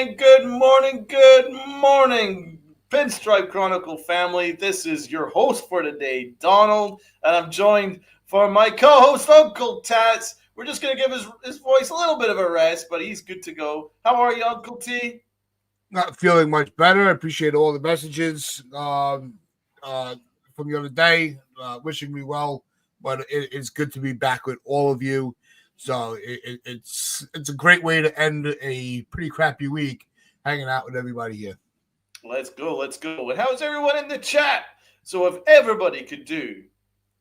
good morning, Pinstripe Chronicle family. This is your host for today, Donald, and I'm joined for my co-host, Uncle Tats. We're just going to give his voice a little bit of a rest, but he's good to go. How are you, Uncle T? Not feeling much better. I appreciate all the messages from the other day, wishing me well. But it's good to be back with all of you. So it's a great way to end a pretty crappy week, hanging out with everybody here. Let's go. And how's everyone in the chat? So if everybody could do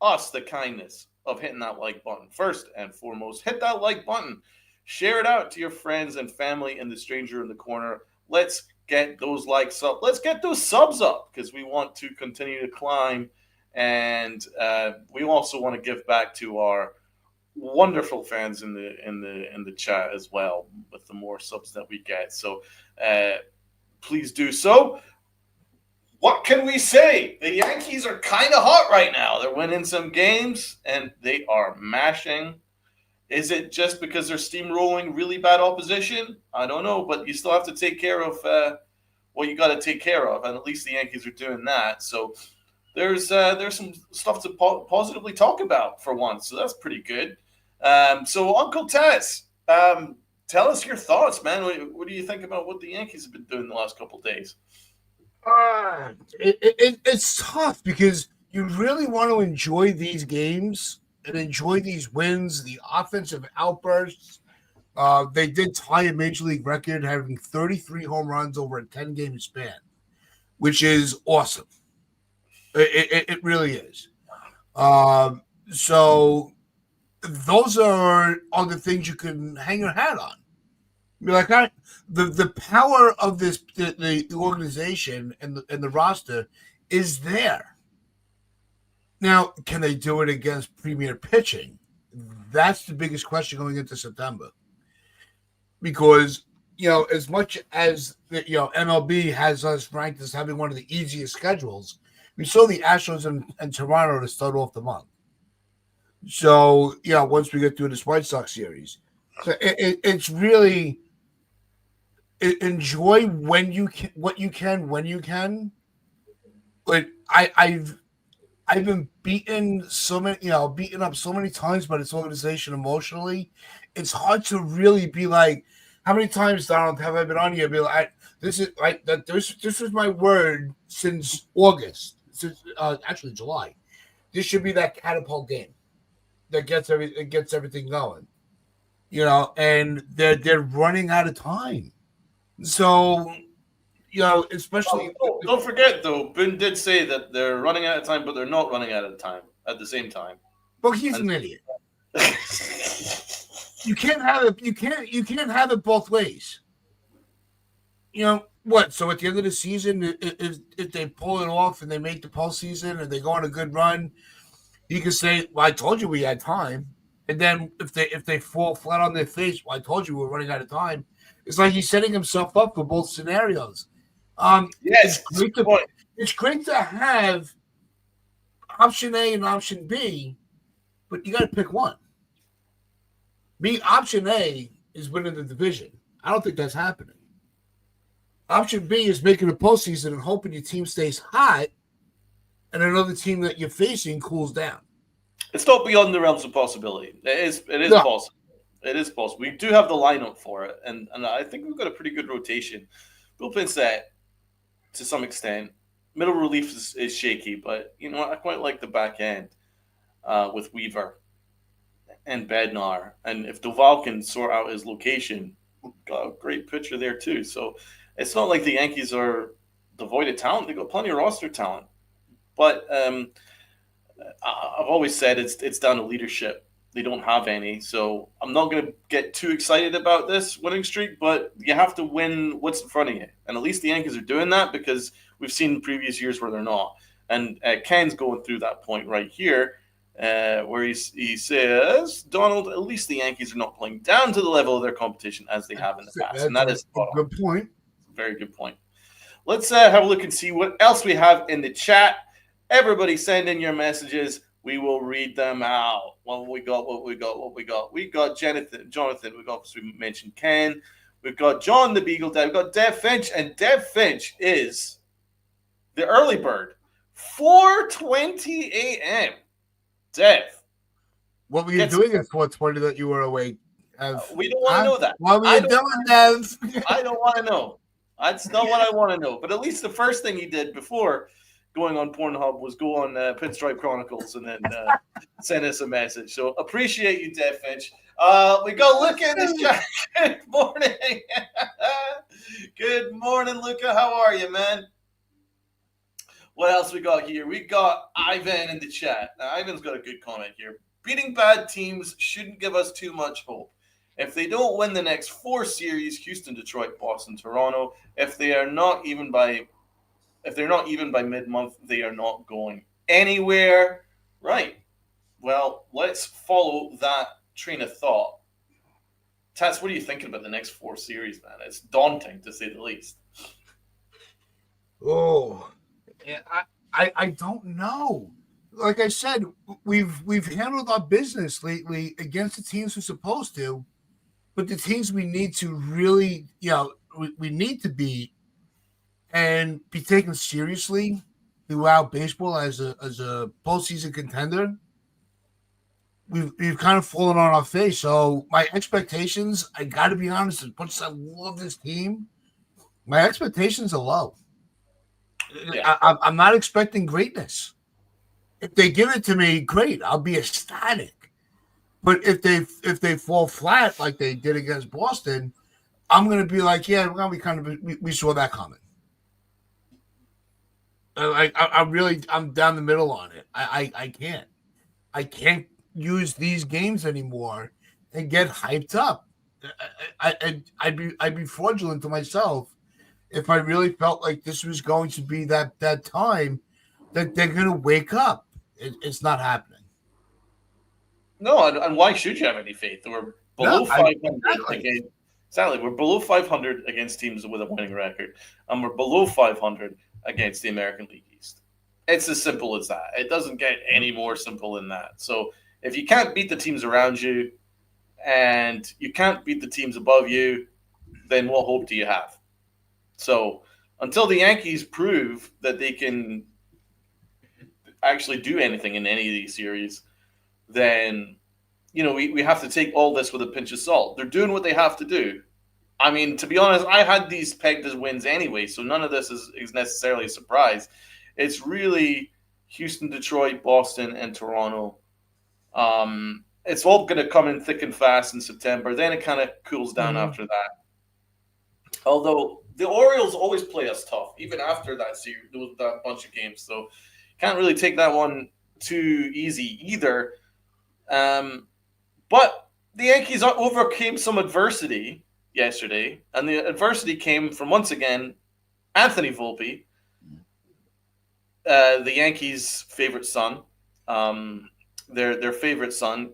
us the kindness of hitting that like button, first and foremost, hit that like button. Share it out to your friends and family and the stranger in the corner. Let's get those likes up. Let's get those subs up because we want to continue to climb, and we also want to give back to our wonderful fans in the chat as well with the more subs that we get. So please do so. What can we say? The Yankees are kind of hot right now. They're winning some games and they are mashing. Is it just because they're steamrolling really bad opposition? I don't know, but you still have to take care of what you got to take care of, and at least the Yankees are doing that. So there's some stuff to positively talk about for once. So that's pretty good. So Uncle Tess, tell us your thoughts, man. What do you think about what the Yankees have been doing the last couple of days? It's tough because you really want to enjoy these games and enjoy these wins, the offensive outbursts. They did tie a major league record, having 33 home runs over a 10-game span, which is awesome. It really is. So those are the things you can hang your hat on. Be like, the power of this the organization and the roster is there. Now, can they do it against premier pitching? That's the biggest question going into September. Because, as much as MLB has us ranked as having one of the easiest schedules, we saw the Astros and Toronto to start off the month. So, once we get through this White Sox series, so it's really enjoy when you can, what you can, when you can. But I've been beaten up so many times by this organization emotionally. It's hard to really be like, how many times, Donald, have I been on here? Be like, this is my word since August, since actually July. This should be that catapult game that gets everything going, and they're running out of time. So, especially don't forget though, Boone did say that they're running out of time, but they're not running out of time at the same time. Well, he's an idiot. You can't have it. You can't have it both ways. What? So at the end of the season, if they pull it off and they make the postseason and they go on a good run, you can say, "Well, I told you we had time." And then if they fall flat on their face, "Well, I told you we were running out of time." It's like he's setting himself up for both scenarios. Yes, it's great to have option A and option B, but you got to pick one. Option A is winning the division. I don't think that's happening. Option B is making the postseason and hoping your team stays hot and another team that you're facing cools down. It's not beyond the realms of possibility. It is possible. It is possible. We do have the lineup for it, and I think we've got a pretty good rotation. Bullpen set to some extent. Middle relief is shaky, but I quite like the back end with Weaver and Bednar. And if Doval can sort out his location, we've got a great pitcher there too. So it's not like the Yankees are devoid of talent. They've got plenty of roster talent. But I've always said it's down to leadership. They don't have any. So I'm not going to get too excited about this winning streak, but you have to win what's in front of you. And at least the Yankees are doing that because we've seen previous years where they're not. And Ken's going through that point right here where he says, Donald, at least the Yankees are not playing down to the level of their competition as they have in the past. And that is a good point. Very good point. Let's have a look and see what else we have in the chat. Everybody send in your messages. We will read them out. What we got. We got Jonathan. We got, we mentioned Ken. We've got John the Beagle Dad. We've got Dev Finch, and Dev Finch is the early bird. 4:20 a.m. Dev. What were you doing at 4:20 that you were awake? We don't want to know that. What were you doing, Dev? I don't want to know. That's not what I want to know. But at least the first thing he did before going on Pornhub was go on Pinstripe Chronicles and then send us a message. So appreciate you, Dev Finch. We got Luca in this chat. Good morning. Good morning, Luca. How are you, man? What else we got here? We got Ivan in the chat. Now, Ivan's got a good comment here. Beating bad teams shouldn't give us too much hope. If they don't win the next 4 series, Houston, Detroit, Boston, Toronto, if they're not even by mid-month, they are not going anywhere. Right. Well, let's follow that train of thought. Tats, what are you thinking about the next 4 series, man? It's daunting, to say the least. Oh, I don't know. Like I said, we've handled our business lately against the teams we're supposed to, but the teams we need to really, we need to beat and be taken seriously throughout baseball as a postseason contender, we've kind of fallen on our face. So my expectations, I got to be honest, as much as I love this team, my expectations are low. Yeah. I'm not expecting greatness. If they give it to me, great. I'll be ecstatic. But if they fall flat like they did against Boston, I'm going to be like, yeah, we saw that coming. I'm down the middle on it. I can't use these games anymore and get hyped up. I'd be fraudulent to myself if I really felt like this was going to be that time that they're going to wake up. It's not happening. No, and why should you have any faith? We're below 500 against. Sadly, we're below 500 against teams with a winning record, and we're below 500 against the American League East. It's as simple as that. It doesn't get any more simple than that. So if you can't beat the teams around you, and you can't beat the teams above you, then what hope do you have? So until the Yankees prove that they can actually do anything in any of these series, then, we have to take all this with a pinch of salt. They're doing what they have to do. I mean, to be honest, I had these pegged as wins anyway, so none of this is necessarily a surprise. It's really Houston, Detroit, Boston, and Toronto. It's all going to come in thick and fast in September. Then it kind of cools down after that. Although the Orioles always play us tough, even after that series, that bunch of games. So can't really take that one too easy either. But the Yankees overcame some adversity yesterday, and the adversity came from, once again, Anthony Volpe, the Yankees' favorite son. Their favorite son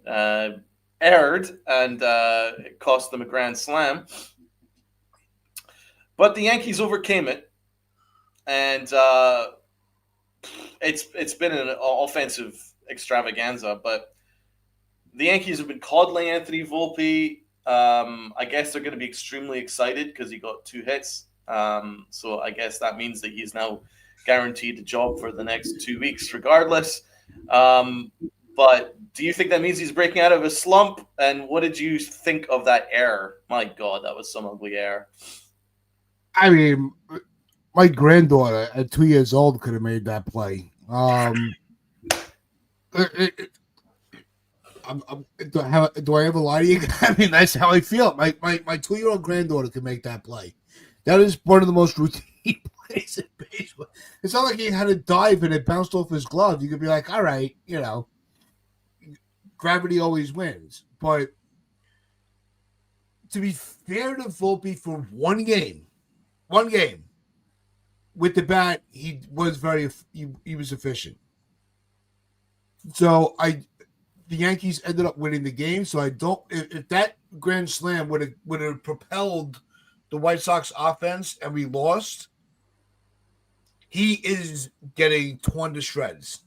erred, and it cost them a grand slam. But the Yankees overcame it, and it's been an offensive extravaganza, but the Yankees have been coddling Anthony Volpe. I guess they're going to be extremely excited because he got 2 hits. So I guess that means that he's now guaranteed a job for the next 2 weeks regardless. But do you think that means he's breaking out of a slump? And what did you think of that error? My God, that was some ugly error. I mean, my granddaughter at 2 years old could have made that play. Do I ever lie to you? I mean, that's how I feel. My 2-year-old granddaughter can make that play. That is one of the most routine plays in baseball. It's not like he had a dive and it bounced off his glove. You could be like, all right, gravity always wins. But to be fair to Volpe for one game with the bat, he was he was efficient. So the Yankees ended up winning the game. So if that grand slam would have propelled the White Sox offense and we lost, he is getting torn to shreds.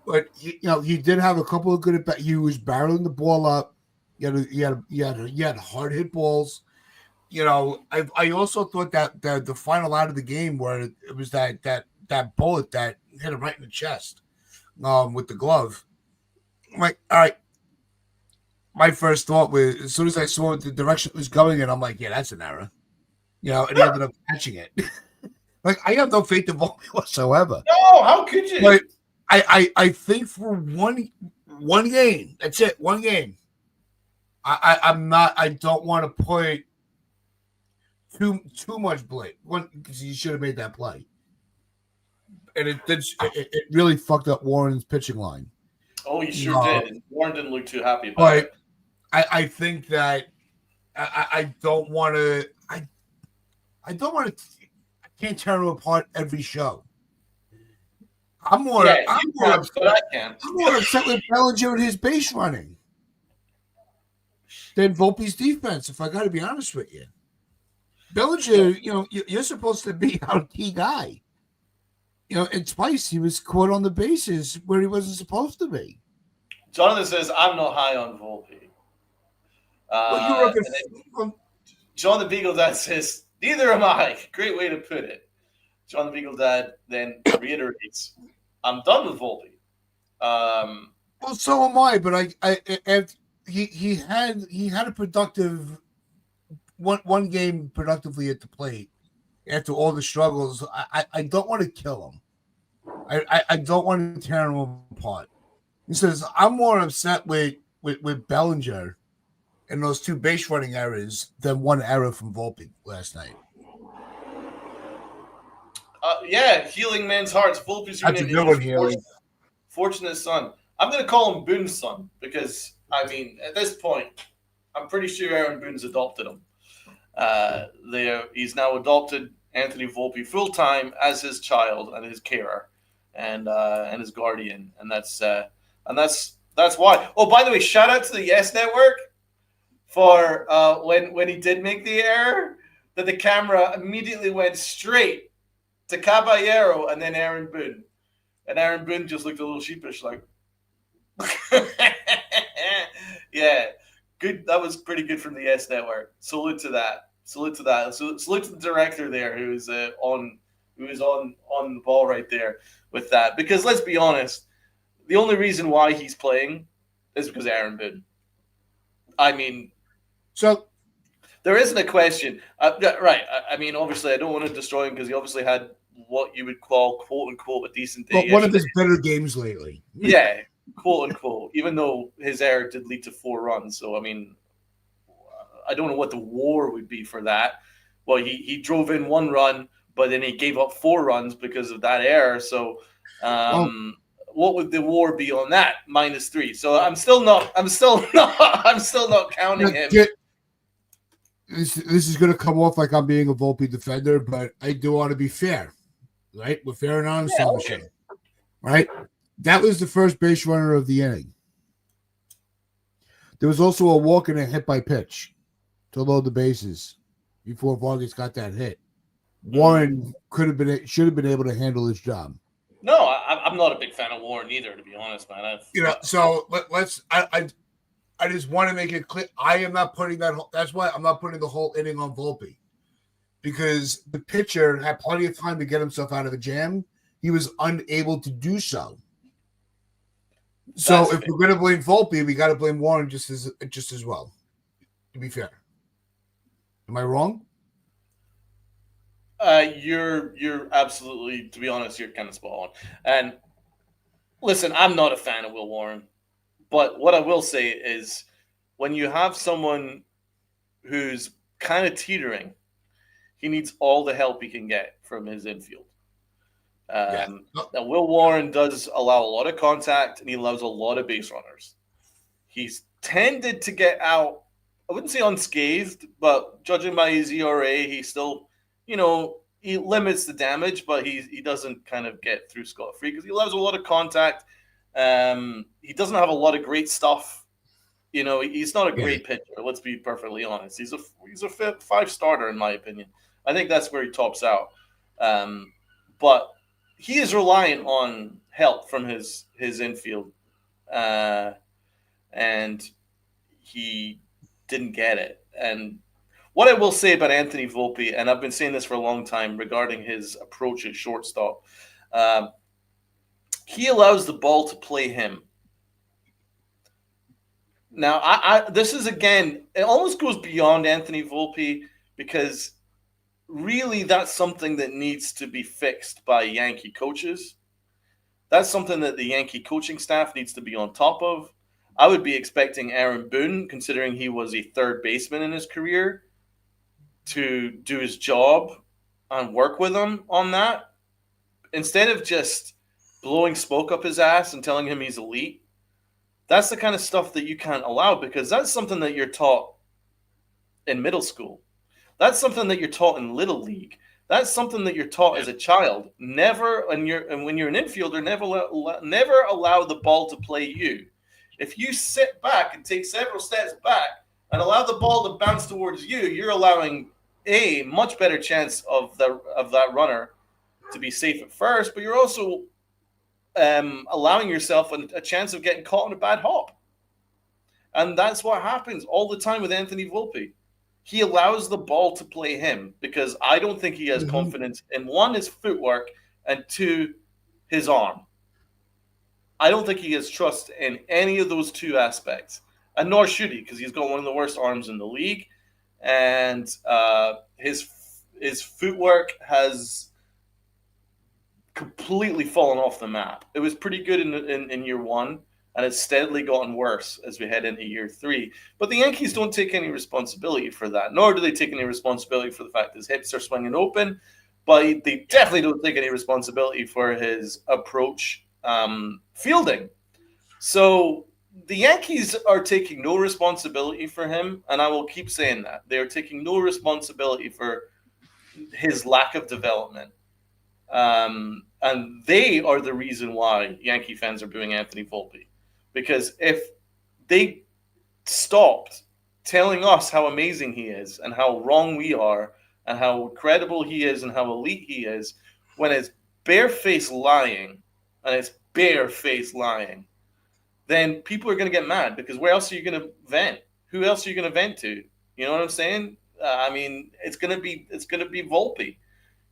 But he did have a couple of good at bats. He was barreling the ball up. He had hard hit balls. I also thought that the final out of the game where it was that bullet that hit him right in the chest, with the glove. I'm like, all right. My first thought was, as soon as I saw the direction it was going in, I'm like, yeah, that's an error. And he ended up catching it. Like, I have no faith in Volpe whatsoever. No, how could you? But I think for one game, that's it, one game. I'm not. I don't want to put too much blame. One, because he should have made that play, and it really fucked up Warren's pitching line. Oh, he sure did. And Warren didn't look too happy about But it. I think that I don't want to. I don't want to. I can't tear him apart every show. I'm more. Yeah, I'm you more. can, but I can't. I'm more upset with Bellinger and his base running than Volpe's defense. If I got to be honest with you, Bellinger, you're supposed to be our key guy. And twice he was caught on the bases where he wasn't supposed to be. Jonathan says, I'm not high on Volpe. Well, you were And then John the Beagle Dad says, neither am I. Great way to put it. John the Beagle Dad then reiterates, I'm done with Volpe. Well, so am I. But he had a productive one game productively at the plate after all the struggles. I don't want to kill him. I don't want to tear him apart. He says, I'm more upset with Bellinger and those two base running errors than one error from Volpe last night. Yeah, healing men's hearts. Volpe's That's a good one, healing. Fortunate son. I'm going to call him Boone's son because, I mean, at this point, I'm pretty sure Aaron Boone's adopted him. He's now adopted Anthony Volpe full time as his child and his carer and his guardian, and that's why. Oh, by the way, shout out to the Yes Network for when he did make the error, that the camera immediately went straight to Caballero and then Aaron Boone, and Aaron Boone just looked a little sheepish, like, yeah. Good. That was pretty good from the Yes Network. Salute to that. Salute to the director there who is on the ball right there with that. Because let's be honest, the only reason why he's playing is because Aaron Boone. I mean, so there isn't a question, right? I mean, obviously, I don't want to destroy him because he obviously had what you would call "quote unquote" a decent day. But one of his better games lately. Yeah. Quote unquote, even though his error did lead to 4 runs. So, I mean, I don't know what the war would be for that. Well, he drove in 1 run, but then he gave up 4 runs because of that error. So, what would the war be on that? -3. So I'm still not counting him. This is going to come off like I'm being a Volpe defender, but I do want to be fair, right? We're fair and honest on the show, right? That was the first base runner of the inning. There was also a walk and a hit by pitch to load the bases before Vargas got that hit. Warren should have been able to handle his job. No, I'm not a big fan of Warren either, to be honest, man. So let's. I just want to make it clear. I am not putting that. That's why I'm not putting the whole inning on Volpe, because the pitcher had plenty of time to get himself out of a jam. He was unable to do so. So if we're going to blame Volpe, we got to blame Warren just as well. To be fair, am I wrong? You're absolutely, to be honest, you're kind of spot on. And listen, I'm not a fan of Will Warren, but what I will say is, when you have someone who's kind of teetering, he needs all the help he can get from his infield. Now, Will Warren does allow a lot of contact, and he allows a lot of base runners. He's tended to get out, I wouldn't say unscathed, but judging by his ERA, he still, he limits the damage, but he doesn't kind of get through scot-free because he allows a lot of contact. He doesn't have a lot of great stuff. He's not a great pitcher. Let's be perfectly honest. He's a 5-starter in my opinion. I think that's where he tops out. But he is reliant on help from his infield, and he didn't get it. And What I will say about Anthony Volpe, and I've been saying this for a long time regarding his approach at shortstop, um, he allows the ball to play him. Now, this is again, it almost goes beyond Anthony Volpe because really that's something that needs to be fixed by Yankee coaches. That's something that the Yankee coaching staff needs to be on top of. I would be expecting Aaron Boone, considering he was a third baseman in his career, to do his job and work with him on that instead of just blowing smoke up his ass and telling him he's elite. That's the kind of stuff that you can't allow because that's something that you're taught in middle school. That's something that you're taught in little league. That's something that you're taught as a child. Never, and when you're an infielder, never allow the ball to play you. If you sit back and take several steps back and allow the ball to bounce towards you, you're allowing a much better chance of that runner to be safe at first, but you're also allowing yourself a chance of getting caught in a bad hop. And that's what happens all the time with Anthony Volpe. He allows the ball to play him because I don't think he has confidence in one, his footwork, and two, his arm. I don't think he has trust in any of those two aspects. And nor should he because he's got one of the worst arms in the league. And his footwork has completely fallen off the map. It was pretty good in year one, and it's steadily gotten worse as we head into year three. But the Yankees don't take any responsibility for that, nor do they take any responsibility for the fact his hips are swinging open. But they definitely don't take any responsibility for his approach fielding. So the Yankees are taking no responsibility for him, and I will keep saying that. They are taking no responsibility for his lack of development. And they are the reason why Yankee fans are booing Anthony Volpe. Because if they stopped telling us how amazing he is and how wrong we are and how credible he is and how elite he is, when it's barefaced lying, and it's barefaced lying, then people are going to get mad because where else are you going to vent? Who else are you going to vent to? You know what I'm saying? I mean, it's going to be Volpe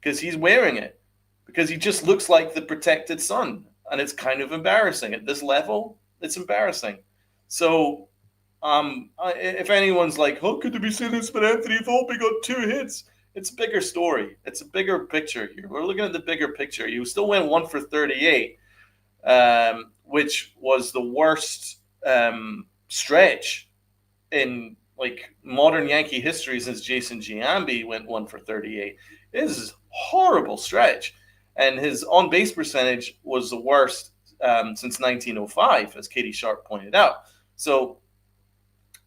because he's wearing it. Because he just looks like the protected son. And it's kind of embarrassing. At this level, it's embarrassing. So if anyone's like, how could they be saying this, but Anthony Volpe got 2 hits? It's a bigger story. It's a bigger picture here. We're looking at the bigger picture. You still went 1 for 38, which was the worst stretch in like modern Yankee history since Jason Giambi went 1 for 38. This is a horrible stretch. And his on-base percentage was the worst since 1905, as Katie Sharp pointed out. So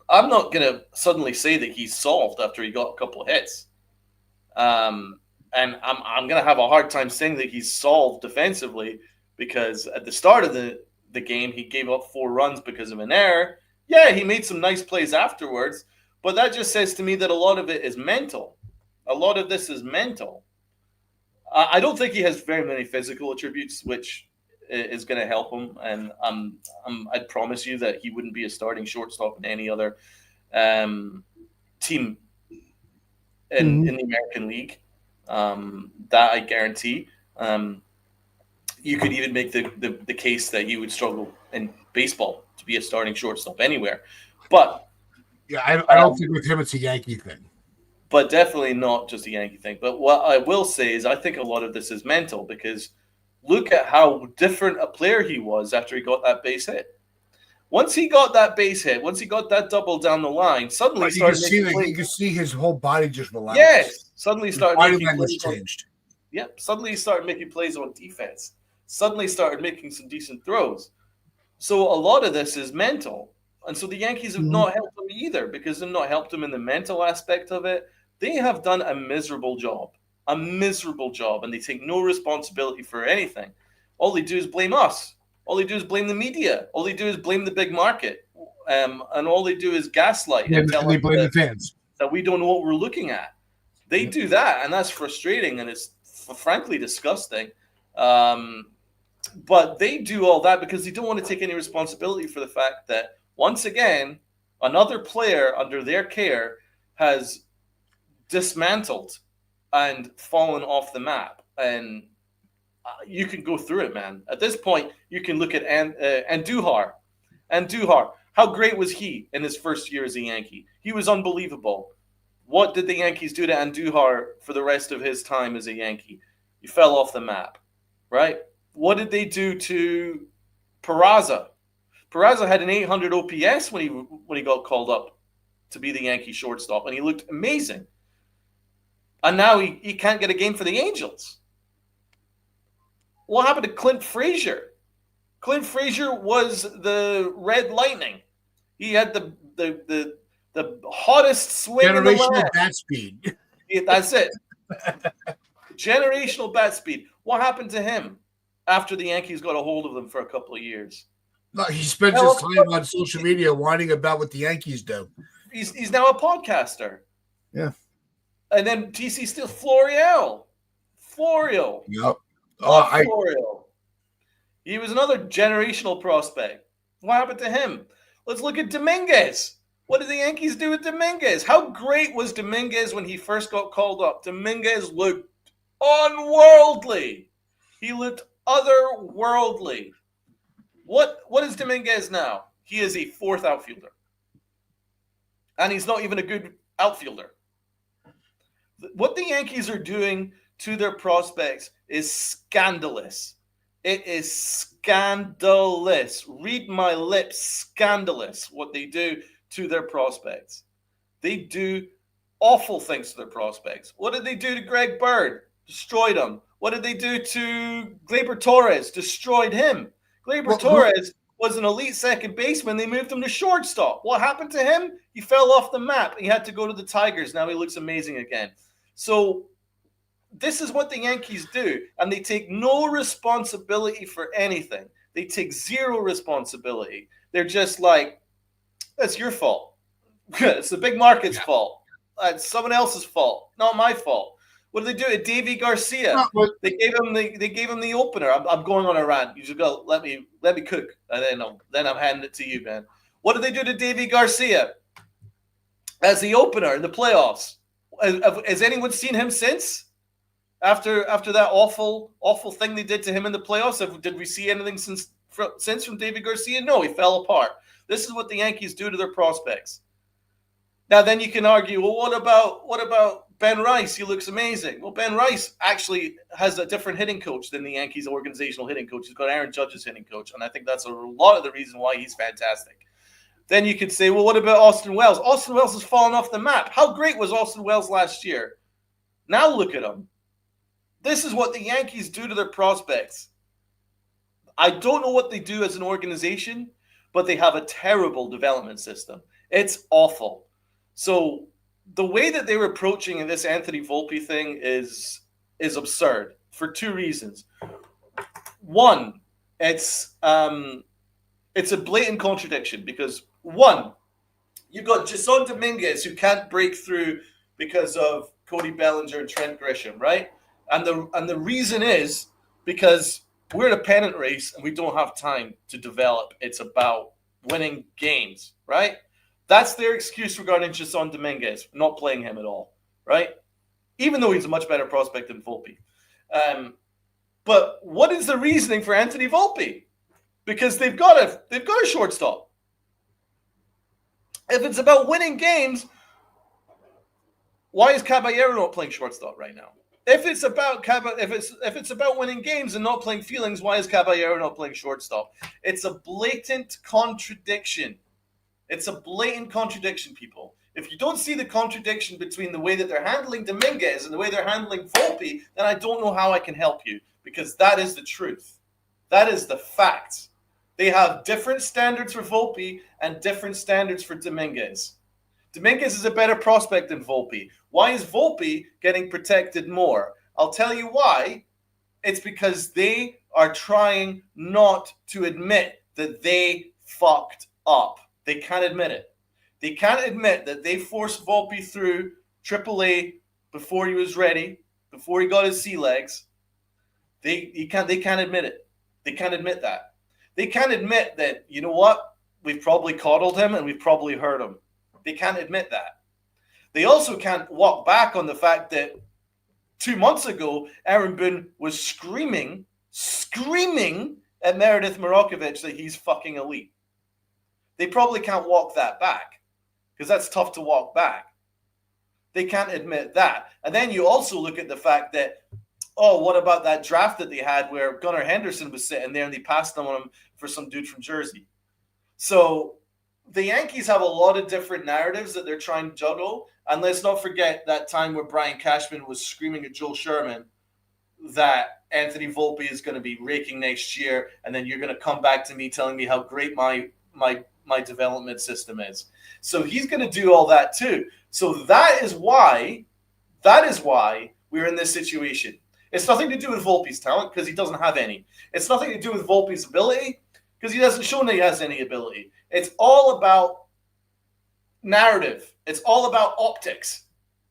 I'm not going to suddenly say that he's solved after he got a couple of hits. And I'm going to have a hard time saying that he's solved defensively because at the start of the game, he gave up 4 runs because of an error. Yeah, he made some nice plays afterwards, but that just says to me that a lot of it is mental. A lot of this is mental. I don't think he has very many physical attributes, which is going to help him. And I'd promise you that he wouldn't be a starting shortstop in any other team in the American League. That I guarantee. You could even make the case that he would struggle in baseball to be a starting shortstop anywhere. But yeah, I don't think with him it's a Yankee thing. But definitely not just a Yankee thing. But what I will say is I think a lot of this is mental because look at how different a player he was after he got that base hit. Once he got that base hit, once he got that double down the line, suddenly you can see his whole body just relax. Yes, suddenly started making plays. Changed. Yep, suddenly he started making plays on defense. Suddenly started making some decent throws. So a lot of this is mental. And so the Yankees have not helped him either because they've not helped him in the mental aspect of it. They have done a miserable job, and they take no responsibility for anything. All they do is blame us. All they do is blame the media. All they do is blame the big market. And all they do is gaslight and tell they blame the fans that we don't know what we're looking at. They do that, and that's frustrating, and it's frankly disgusting. But they do all that because they don't want to take any responsibility for the fact that, once again, another player under their care has dismantled and fallen off the map. And you can go through it, man. At this point, you can look at Andujar. Andujar, how great was he in his first year as a Yankee? He was unbelievable. What did the Yankees do to Andujar for the rest of his time as a Yankee? He fell off the map, right? What did they do to Peraza? Peraza had an 800 OPS when he got called up to be the Yankee shortstop, and he looked amazing. And now he can't get a game for the Angels. What happened to Clint Frazier? Clint Frazier was the Red Lightning. He had the hottest swing in the Generational land. bat speed. That's it. Generational bat speed. What happened to him after the Yankees got a hold of them for a couple of years? No, he spends his time on social media whining about what the Yankees do. He's now a podcaster. Yeah. And then TC still Florial. Yep. Florial. He was another generational prospect. What happened to him? Let's look at Dominguez. What did the Yankees do with Dominguez? How great was Dominguez when he first got called up? Dominguez looked unworldly. He looked otherworldly. What is Dominguez now? He is a fourth outfielder. And he's not even a good outfielder. What the Yankees are doing to their prospects is scandalous. It is scandalous. Read my lips, scandalous what they do to their prospects. They do awful things to their prospects. What did they do to Greg Bird? Destroyed him. What did they do to Gleyber Torres? Destroyed him. Gleyber Torres was an elite second baseman. They moved him to shortstop. What happened to him? He fell off the map. He had to go to the Tigers. Now he looks amazing again. So this is what the Yankees do, and they take no responsibility for anything. They take zero responsibility. They're just like, that's your fault. It's the big market's fault. It's someone else's fault, not my fault. What did they do to Davy Garcia? They gave him the opener. I'm going on a rant. You just go, let me cook, and then I'm handing it to you, man. What did they do to Davy Garcia as the opener in the playoffs? Has anyone seen him since? After that awful thing they did to him in the playoffs, did we see anything since from David Garcia? No, he fell apart. This is what the Yankees do to their prospects. Now, then you can argue, well, what about Ben Rice? He looks amazing. Well, Ben Rice actually has a different hitting coach than the Yankees' organizational hitting coach. He's got Aaron Judge's hitting coach, and I think that's a lot of the reason why he's fantastic. Then you could say, well, what about Austin Wells? Austin Wells has fallen off the map. How great was Austin Wells last year? Now look at him. This is what the Yankees do to their prospects. I don't know what they do as an organization, but they have a terrible development system. It's awful. So the way that they're approaching this Anthony Volpe thing is absurd for two reasons. One, it's a blatant contradiction because, one, you've got Jason Dominguez who can't break through because of Cody Bellinger and Trent Grisham, right? And the reason is because we're in a pennant race and we don't have time to develop. It's about winning games, right? That's their excuse regarding Jason Dominguez, not playing him at all, right? Even though he's a much better prospect than Volpe. But what is the reasoning for Anthony Volpe? Because they've got a shortstop. If it's about winning games, why is Caballero not playing shortstop right now? If it's about winning games and not playing feelings, why is Caballero not playing shortstop? It's a blatant contradiction. It's a blatant contradiction, people. If you don't see the contradiction between the way that they're handling Dominguez and the way they're handling Volpe, then I don't know how I can help you, because that is the truth. That is the fact. They have different standards for Volpe and different standards for Dominguez. Dominguez is a better prospect than Volpe. Why is Volpe getting protected more? I'll tell you why. It's because they are trying not to admit that they fucked up. They can't admit it. They can't admit that they forced Volpe through AAA before he was ready, before he got his sea legs. They can't admit it. They can't admit that. They can't admit that, you know what? We've probably coddled him and we've probably hurt him. They can't admit that. They also can't walk back on the fact that 2 months ago, Aaron Boone was screaming at Meredith Morokovich that he's fucking elite. They probably can't walk that back because that's tough to walk back. They can't admit that. And then you also look at the fact that, oh, what about that draft that they had where Gunnar Henderson was sitting there and they passed on him for some dude from Jersey? So the Yankees have a lot of different narratives that they're trying to juggle. And let's not forget that time where Brian Cashman was screaming at Joel Sherman that Anthony Volpe is going to be raking next year, and then you're going to come back to me telling me how great my development system is. So he's going to do all that too. So that is why we're in this situation. It's nothing to do with Volpe's talent because he doesn't have any. It's nothing to do with Volpe's ability because he hasn't shown that he has any ability. It's all about narrative. It's all about optics.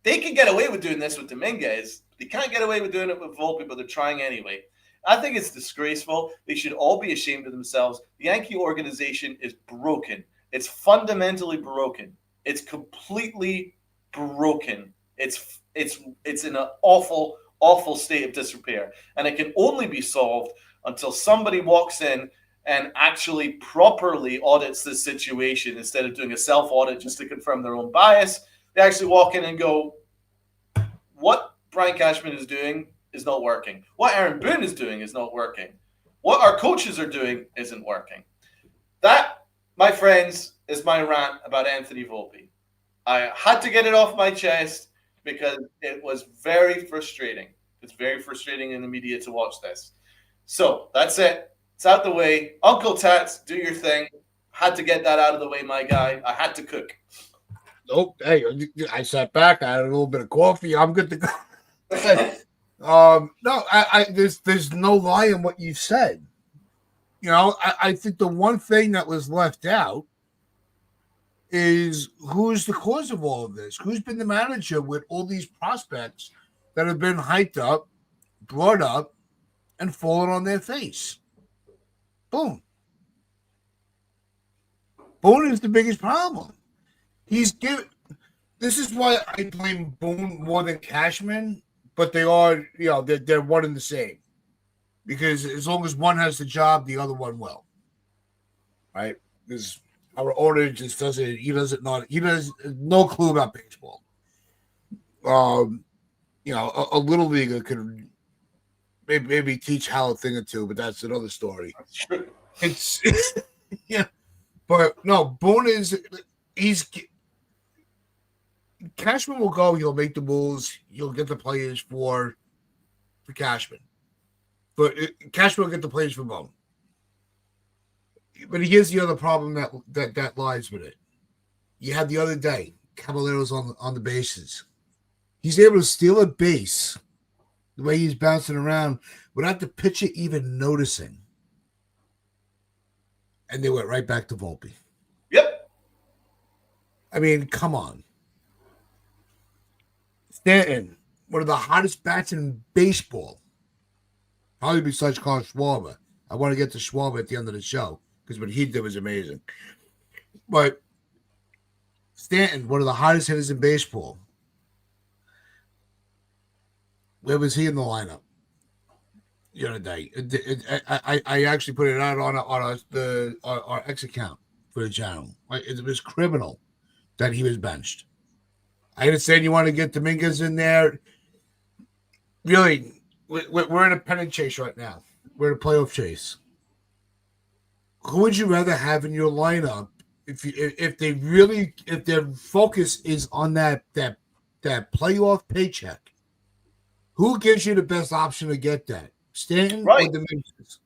They can get away with doing this with Dominguez. They can't get away with doing it with Volpe, but they're trying anyway. I think it's disgraceful. They should all be ashamed of themselves. The Yankee organization is broken. It's fundamentally broken. It's completely broken. It's in an awful, awful state of disrepair. And it can only be solved until somebody walks in and actually properly audits this situation instead of doing a self-audit just to confirm their own bias. They actually walk in and go, what Brian Cashman is doing is not working. What Aaron Boone is doing is not working. What our coaches are doing isn't working. That, my friends, is my rant about Anthony Volpe. I had to get it off my chest because it was very frustrating. It's very frustrating in the media to watch this. So that's it. It's out the way. Uncle Tats, do your thing. Had to get that out of the way, my guy. I had to cook. Nope. Hey, I sat back. I had a little bit of coffee. I'm good to go. No, there's no lie in what you said. You know, I think the one thing that was left out is who's the cause of all of this? Who's been the manager with all these prospects that have been hyped up, brought up, and fallen on their face? Boom. Boone is the biggest problem. This is why I blame Boone more than Cashman, but they are, they're one and the same. Because as long as one has the job, the other one will. Right? Because our owner just he has no clue about baseball. A little leaguer could maybe teach Hal a thing or two, but that's another story. It's yeah. But no, Boone Cashman will go, he'll make the moves, he'll get the players for Cashman. But Cashman will get the players for Boone. But here's the other problem that lies with it. You had the other day, Caballeros on the bases. He's able to steal a base the way he's bouncing around without the pitcher even noticing. And they went right back to Volpe. Yep. I mean, come on. Stanton, one of the hottest bats in baseball. Probably besides Carl Schwarber. I want to get to Schwarber at the end of the show because what he did was amazing. But Stanton, one of the hottest hitters in baseball. Where was he in the lineup the other day? I actually put it out on our X account for the channel. It was criminal that he was benched. I understand you want to get Dominguez in there. Really, we're in a pennant chase right now. We're in a playoff chase. Who would you rather have in your lineup if their focus is on that playoff paycheck? Who gives you the best option to get that? Stanton or Dominguez?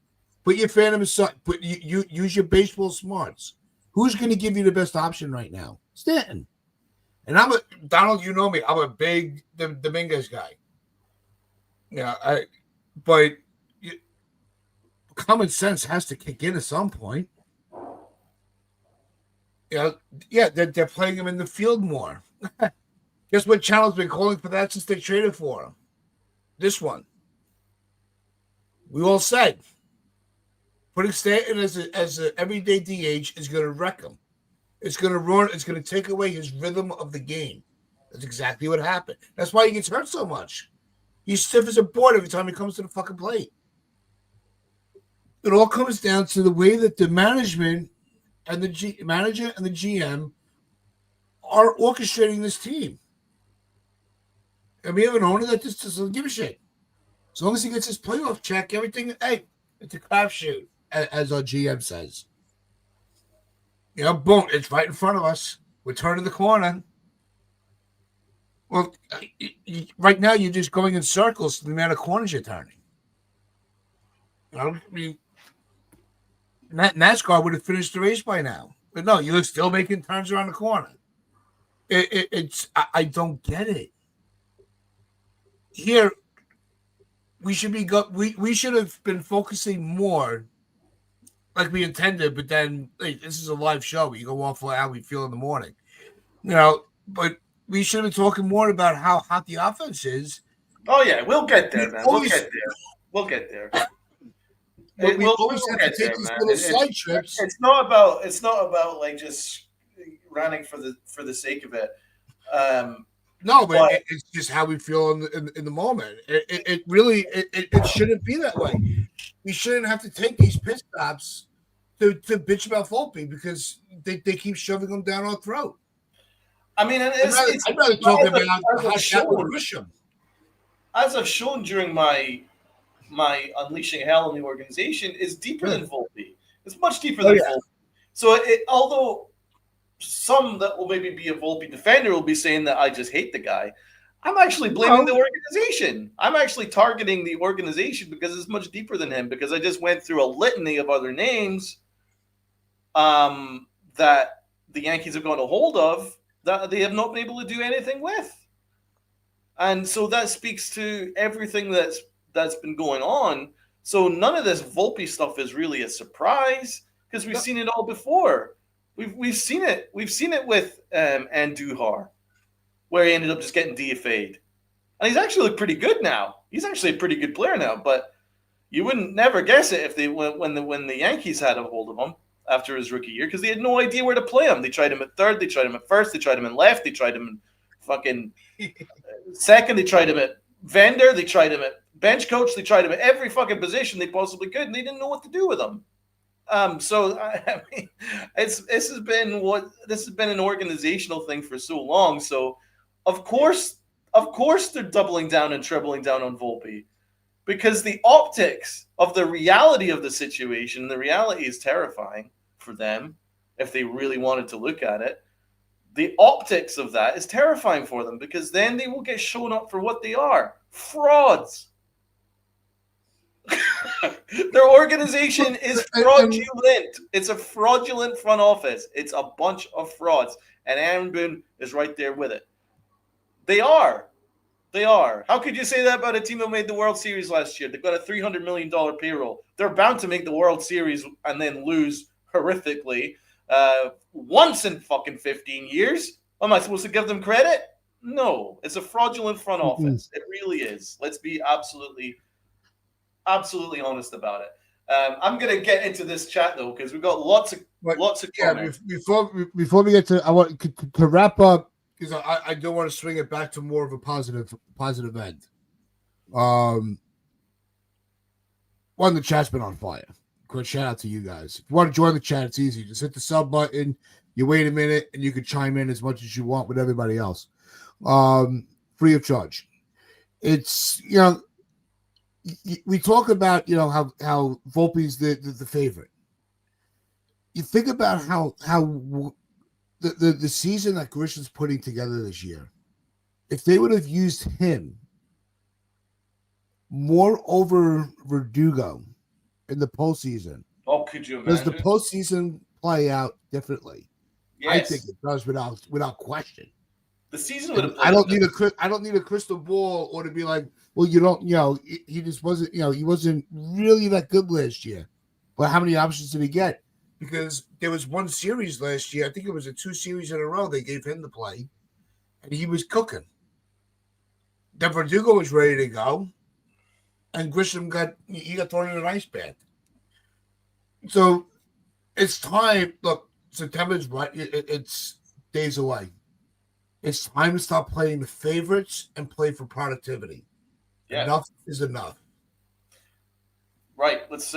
Put your phantom aside. You use your baseball smarts. Who's going to give you the best option right now? Stanton. And Donald, you know me. I'm a big Dominguez guy. Yeah, but common sense has to kick in at some point. Yeah, they're playing him in the field more. Guess what channel's been calling for that since they traded for him? This one. We all said putting Stanton as an everyday DH is going to wreck him. It's going to ruin. It's going to take away his rhythm of the game. That's exactly what happened. That's why he gets hurt so much. He's stiff as a board every time he comes to the fucking plate. It all comes down to the way that the management and the manager and the GM are orchestrating this team. And we have an owner that just doesn't give a shit. As long as he gets his playoff check, everything, hey, it's a crapshoot, as our GM says. Boom, it's right in front of us. We're turning the corner. Well, right now you're just going in circles to the amount of corners you're turning. I mean, NASCAR would have finished the race by now. But no, you're still making turns around the corner. I don't get it. Here, we should have been focusing more like we intended, but then this is a live show. You go off how we feel in the morning. But we should have been talking more about how hot the offense is. Oh yeah, we'll get there, man. We'll get there. We always have to take these little side trips. It's not about like just running for the sake of it. No, but it's just how we feel in the moment. It really shouldn't be that way. We shouldn't have to take these pit stops to bitch about Volpe because they keep shoving them down our throat. I mean, I'd rather talk about Grisham. As I've shown during my unleashing hell in the organization, is deeper than Volpe. It's much deeper than Volpe. So although some that will maybe be a Volpe defender will be saying that I just hate the guy, I'm actually blaming the organization. I'm actually targeting the organization because it's much deeper than him, because I just went through a litany of other names that the Yankees have got a hold of that they have not been able to do anything with. And so that speaks to everything that's been going on. So none of this Volpe stuff is really a surprise because we've seen it all before. We've seen it. We've seen it with Andujar, where he ended up just getting DFA'd. And he's actually looked pretty good now. He's actually a pretty good player now, but you wouldn't never guess it if they when the Yankees had a hold of him after his rookie year, because they had no idea where to play him. They tried him at third, they tried him at first, they tried him in left, they tried him in fucking second, they tried him at vendor, they tried him at bench coach, they tried him at every fucking position they possibly could, and they didn't know what to do with him. So I mean, this has been an organizational thing for so long. So of course they're doubling down and trebling down on Volpe, because the optics of the reality of the situation, the reality is terrifying for them if they really wanted to look at it. The optics of that is terrifying for them, because then they will get shown up for what they are: frauds. Their organization is fraudulent. It's a fraudulent front office. It's a bunch of frauds. And Aaron Boone is right there with it. They are. How could you say that about a team that made the World Series last year? They've got a $300 million payroll. They're bound to make the World Series and then lose horrifically once in fucking 15 years. Am I supposed to give them credit? No. It's a fraudulent front office. It really is. Let's be absolutely honest about it. I'm going to get into this chat though, because we've got lots of comments. Before we get to, I want to wrap up, because I don't want to swing it back to more of a positive end. One, the chat's been on fire. Quick shout out to you guys. If you want to join the chat, it's easy. Just hit the sub button. You wait a minute, and you can chime in as much as you want with everybody else, free of charge. It's we talk about how Volpe's the favorite. You think about how the season that Grisham's putting together this year, if they would have used him more over Verdugo in the postseason, could you imagine? Does the postseason play out differently? Yes. I think it does without question. The season would have. I don't need a crystal ball or to be like, well, he just wasn't, he wasn't really that good last year. But how many options did he get? Because there was one series last year, I think it was 2 series in a row they gave him to play, and he was cooking. Then Verdugo was ready to go, and Grisham got thrown in an ice bath. So it's time. Look, September's right. It's days away. It's time to stop playing the favorites and play for productivity. Yeah. Enough is enough. Right. Let's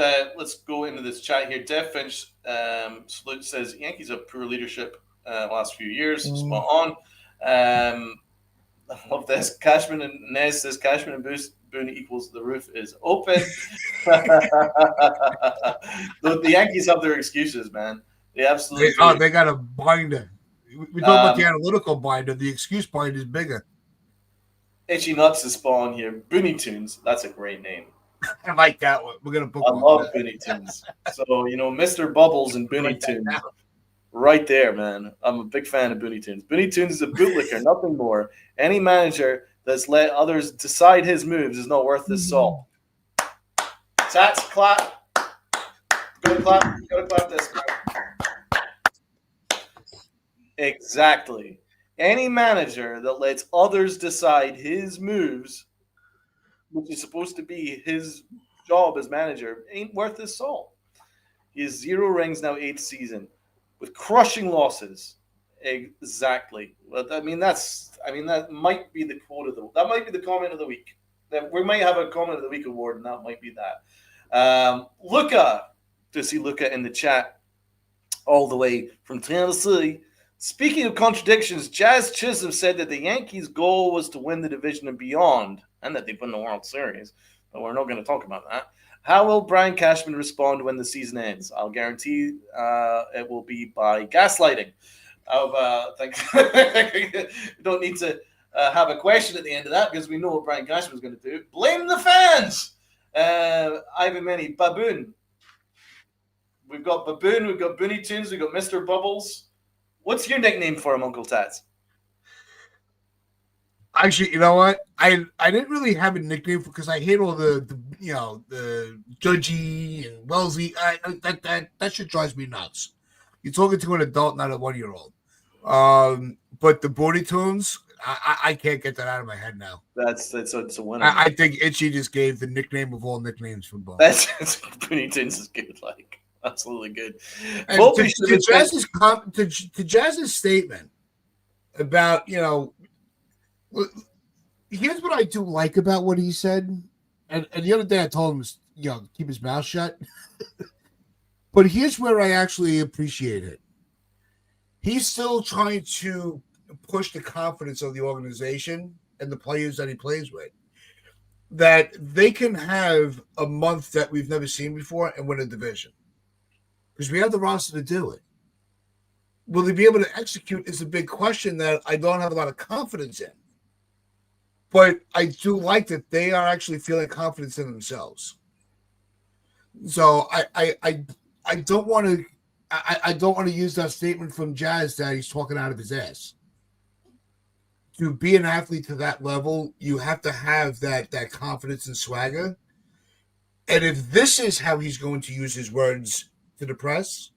go into this chat here. Dev Finch says Yankees have poor leadership last few years. Spot on. I love this. Cashman and Nez says Cashman and Boone equals the roof is open. The Yankees have their excuses, man. They absolutely do. They got a binder. We talk about the analytical binder. The excuse binder is bigger. Itchy Nuts is spawn here. Booney Tunes. That's a great name. I like that one. We're gonna book. I love Booney Tunes. So Mr. Bubbles and Booney Tunes, right there, man. I'm a big fan of Booney Tunes. Booney Tunes is a bootlicker, nothing more. Any manager that's let others decide his moves is not worth his salt. Tats, clap. Go clap. Go clap this guy. Exactly. Any manager that lets others decide his moves, which is supposed to be his job as manager, ain't worth his salt. He has 0 rings now, 8th season, with crushing losses. Exactly. Well, that might be the quote of that might be the comment of the week. That we might have a comment of the week award, and that might be that. Luca, to see Luca in the chat, all the way from Tennessee. Speaking of contradictions, Jazz Chisholm said that the Yankees' goal was to win the division and beyond, and that they'd win the World Series. But we're not going to talk about that. How will Brian Cashman respond when the season ends? I'll guarantee it will be by gaslighting. You don't need to have a question at the end of that because we know what Brian Cashman is going to do. Blame the fans. Ivan Many, Baboon. We've got Baboon, we've got Booney Tunes, we've got Mr. Bubbles. What's your nickname for him, Uncle Tats? Actually, you know what? I didn't really have a nickname because I hate all the judgy and Wellesley. That shit drives me nuts. You're talking to an adult, not a 1-year-old. But the Booney Tunes, I can't get that out of my head now. It's a winner. I think Itchy just gave the nickname of all nicknames for both. Booney Tunes is good, like absolutely good. To Jazz's statement about here's what I do like about what he said, and the other day I told him keep his mouth shut. But here's where I actually appreciate it. He's still trying to push the confidence of the organization and the players that he plays with, that they can have a month that we've never seen before and win a division. Because we have the roster to do it. Will they be able to execute is a big question that I don't have a lot of confidence in. But I do like that they are actually feeling confidence in themselves. So I don't want to use that statement from Jazz that he's talking out of his ass. To be an athlete to that level, you have to have that confidence and swagger. And if this is how he's going to use his words to the press,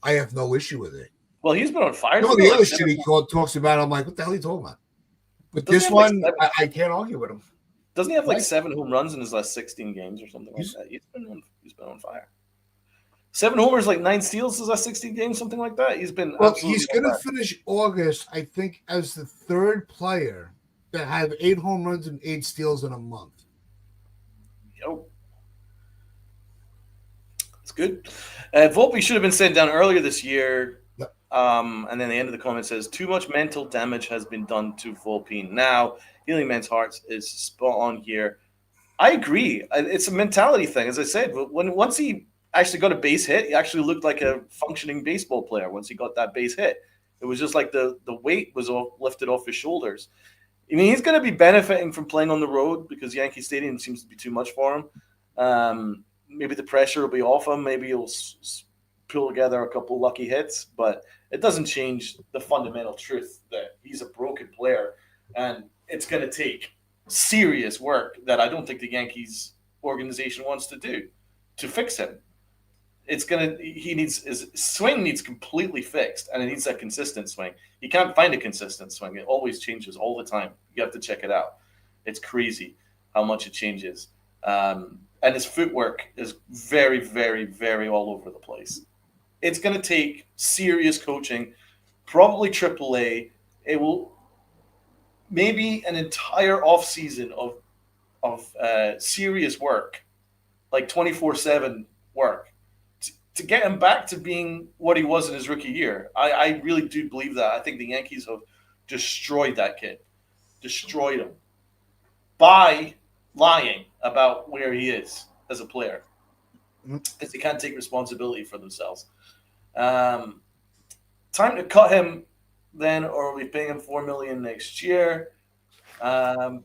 I have no issue with it. Well, he's been on fire. The other shit he talks about, I'm like, what the hell are you talking about? But this one, I can't argue with him. Doesn't he have like 7 home runs in his last 16 games or something like that? He's been on fire. 7 homers, like 9 steals his last 16 games, something like that. He's been. Well, he's going to finish August, I think, as the 3rd player to have 8 home runs and 8 steals in a month. Yo. It's good. Volpe should have been sent down earlier this year. Yep. And then the end of the comment says, too much mental damage has been done to Volpe. Now, healing men's hearts is spot on here. I agree. It's a mentality thing. As I said, once he actually got a base hit, he actually looked like a functioning baseball player once he got that base hit. It was just like the weight was lifted off his shoulders. I mean, he's going to be benefiting from playing on the road because Yankee Stadium seems to be too much for him. Maybe the pressure will be off him. Maybe he'll pull together a couple lucky hits, but it doesn't change the fundamental truth that he's a broken player, and it's going to take serious work that I don't think the Yankees organization wants to do to fix him. His swing needs completely fixed, and it needs a consistent swing. He can't find a consistent swing. It always changes all the time. You have to check it out. It's crazy how much it changes. And his footwork is very, very, very all over the place. It's going to take serious coaching, probably AAA. maybe an entire off season of serious work, like 24/7 work, to get him back to being what he was in his rookie year. I really do believe that. I think the Yankees have destroyed that kid, destroyed him by lying about where he is as a player because they can't take responsibility for themselves. Um, Time to cut him then, or are we paying him $4 million next year? Um,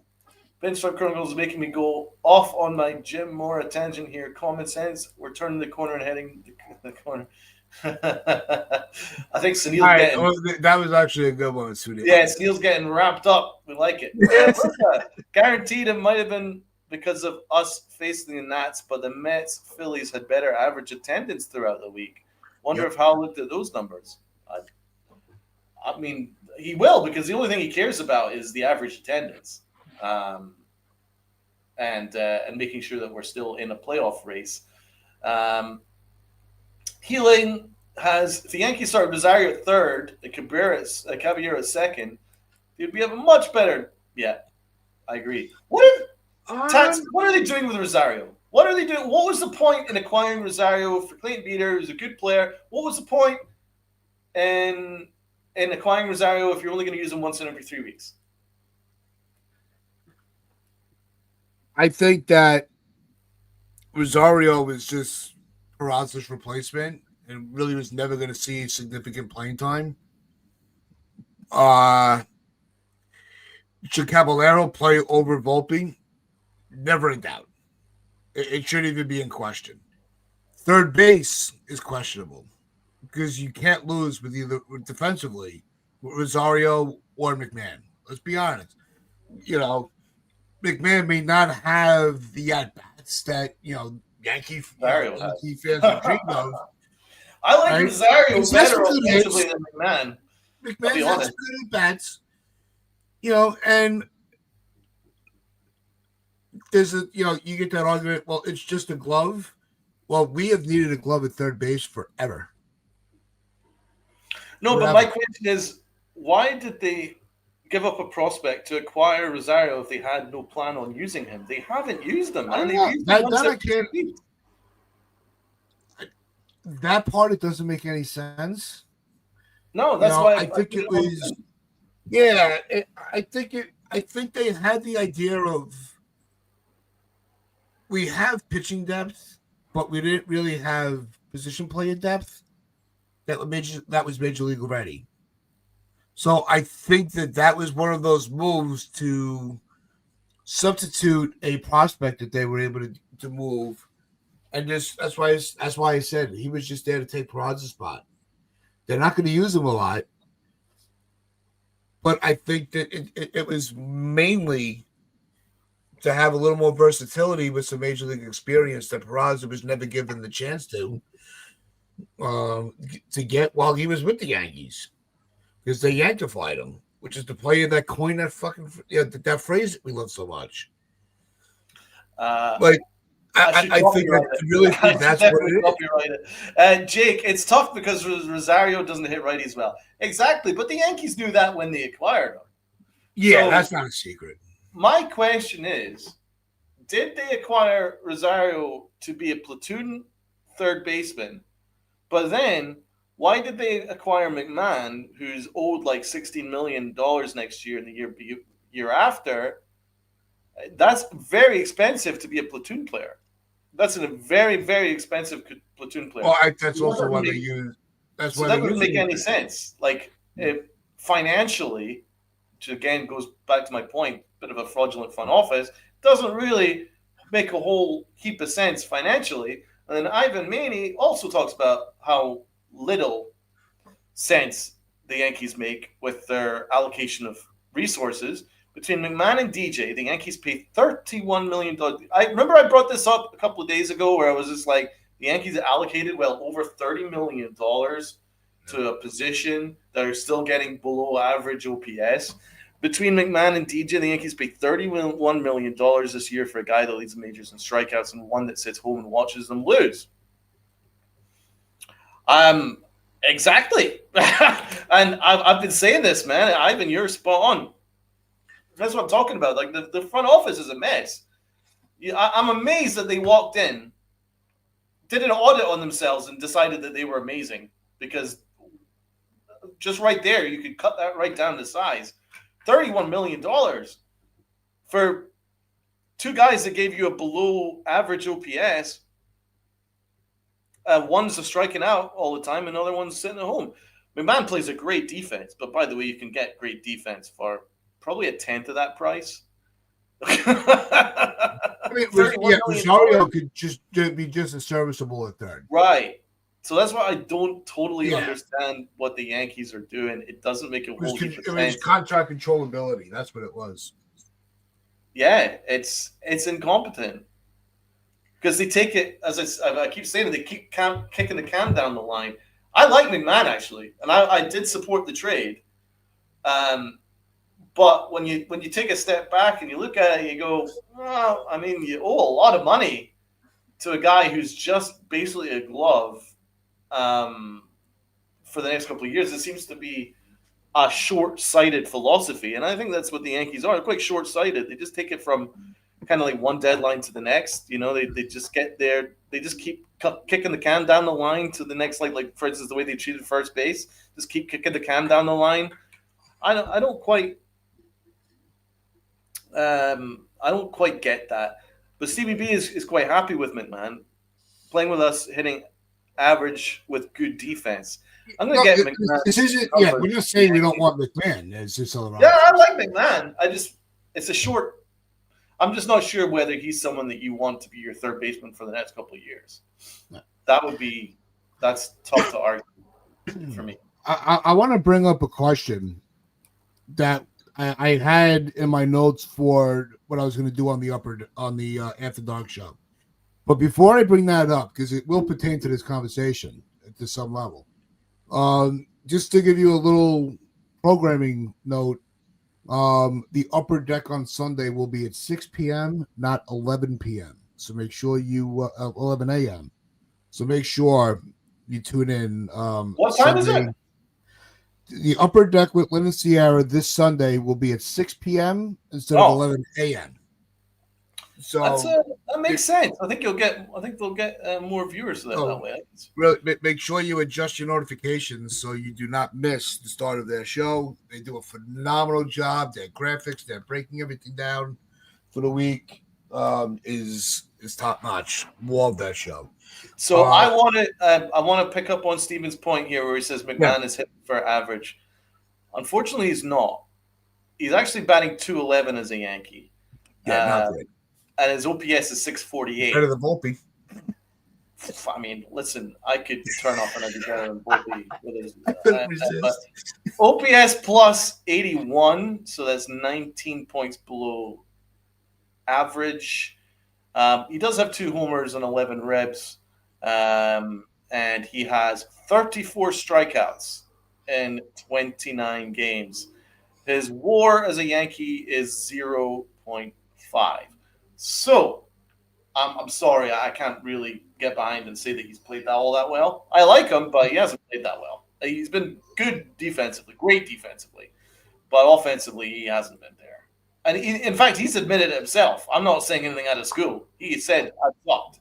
Pinstripe Chronicles is making me go off on my Jim Mora tangent here. Common sense. We're turning the corner and heading the corner. I think All Sunil's right, getting well, that was actually a good one, Sudhi. yeah, Sunil's getting wrapped up. We like it. Guaranteed it might have been because of us facing the Nats, but the Mets Phillies had better average attendance throughout the week. Wonder Yep. if Hal looked at those numbers. I mean, he will because the only thing he cares about is the average attendance, and making sure that we're still in a playoff race. Um, Healing has if the Yankees start Rosario at third, and Caballero at second, they'd be a much better. Yeah, I agree. What are they doing with Rosario? What are they doing? What was the point in acquiring Rosario for Clayton Beater, who's a good player? What was the point in acquiring Rosario if you're only going to use him once in every 3 weeks? I think that Rosario was just Peraza's replacement and really was never going to see significant playing time. Should Caballero play over Volpe? Never in doubt. It shouldn't even be in question. Third base is questionable because you can't lose with either defensively with Rosario or McMahon. Let's be honest. You know, McMahon may not have the at bats that Yankee fans would dream of. I like Right? Rosario He's had better some good offensively hits. than McMahon. McMahon's had some good at bats. And there's you get that argument. Well, it's just a glove. Well, we have needed a glove at third base forever. No, but my question is, why did they give up a prospect to acquire Rosario if they had no plan on using him? They haven't used him, man. They've used him once every 2 weeks. That part, it doesn't make any sense. No, that's why I think it was. Yeah, I think they had the idea of we have pitching depth, but we didn't really have position player depth that was major league ready. So I think that was one of those moves to substitute a prospect that they were able to move, and that's why I said he was just there to take Peraza's spot. They're not going to use him a lot, but I think that it was mainly to have a little more versatility with some major league experience that Peraza was never given the chance to get while he was with the Yankees, because they Yankified him, which is the player that coined that fucking that phrase that we love so much. I think that's what it is. Jake, it's tough because Rosario doesn't hit righties well. Exactly, but the Yankees knew that when they acquired him. Yeah, so that's not a secret. My question is, did they acquire Rosario to be a platoon third baseman? But then, why did they acquire McMahon, who's owed like $16 million next year and the year after? That's very expensive to be a platoon player. That's a very, very expensive platoon player. Well, that's also why they use. That's why that doesn't make any sense. Like, if financially, which again goes back to my point, bit of a fraudulent front office, doesn't really make a whole heap of sense financially. And then Ivan Maney also talks about how little sense the Yankees make with their allocation of resources. Between McMahon and DJ, the Yankees paid $31 million. I remember I brought this up a couple of days ago where I was just like, the Yankees allocated over $30 million to a position that are still getting below average OPS. Between McMahon and DJ, the Yankees paid $31 million this year for a guy that leads the majors in strikeouts and one that sits home and watches them lose. Exactly. And I've been saying this, man. Ivan, you're spot on. That's what I'm talking about. Like the front office is a mess. I'm amazed that they walked in, did an audit on themselves, and decided that they were amazing because just right there you could cut that right down to size. $31 million for two guys that gave you a below average OPS. One's a striking out all the time, another one's sitting at home. McMahon plays a great defense, but by the way, you can get great defense for probably a tenth of that price. I mean, Rosario could just be just as serviceable at third. Right. So that's why I don't totally understand what the Yankees are doing. It doesn't make a whole heap of sense. It was contract controllability. That's what it was. Yeah, it's incompetent. Because they take it, as I keep saying, they keep kicking the can down the line. I like McMahon, actually, and I did support the trade. But when you take a step back and you look at it, you go, well, I mean, you owe a lot of money to a guy who's just basically a glove for the next couple of years. It seems to be a short-sighted philosophy, and I think that's what the Yankees are. They're quite short-sighted. They just take it from kind of like one deadline to the next. You know, they just get there. They just keep kicking the can down the line to the next, like for instance, the way they treated first base. Just keep kicking the can down the line. I don't quite get that. But Stevie B is quite happy with McMahon playing with us, hitting average with good defense. I'm going to get McMahon. This isn't. Yeah, we're just saying we don't want McMahon. It's just all around. Yeah, I like McMahon. It's a short. I'm just not sure whether he's someone that you want to be your third baseman for the next couple of years. No. That's tough to argue for me. I want to bring up a question that I had in my notes for what I was going to do on the After Dark show. But before I bring that up, because it will pertain to this conversation to some level, just to give you a little programming note, the Upper Deck on Sunday will be at 6 p.m., not 11 p.m. So make sure 11 a.m. So make sure you tune in. What time is it? The Upper Deck with Lynn and Sierra this Sunday will be at 6 p.m. instead of 11 a.m. So that makes sense. I think they'll get more viewers that way. Really, make sure you adjust your notifications so you do not miss the start of their show. They do a phenomenal job. Their graphics, they're breaking everything down for the week. Is top notch. Love that show. So I want to pick up on Steven's point here, where he says McMahon is hitting for average. Unfortunately, he's not. He's actually batting .211 as a Yankee. Yeah, not great. And his OPS is 648. Better than Volpe. I mean, listen, I could turn off and I'd be better than Volpe. But OPS plus 81, so that's 19 points below average. He does have 2 homers and 11 ribs, and he has 34 strikeouts in 29 games. His WAR as a Yankee is 0.5. So, I'm sorry, I can't really get behind and say that he's played all that well. I like him, but he hasn't played that well. He's been good defensively, great defensively, but offensively he hasn't been there. And in fact, he's admitted it himself. I'm not saying anything out of school. He said, I sucked.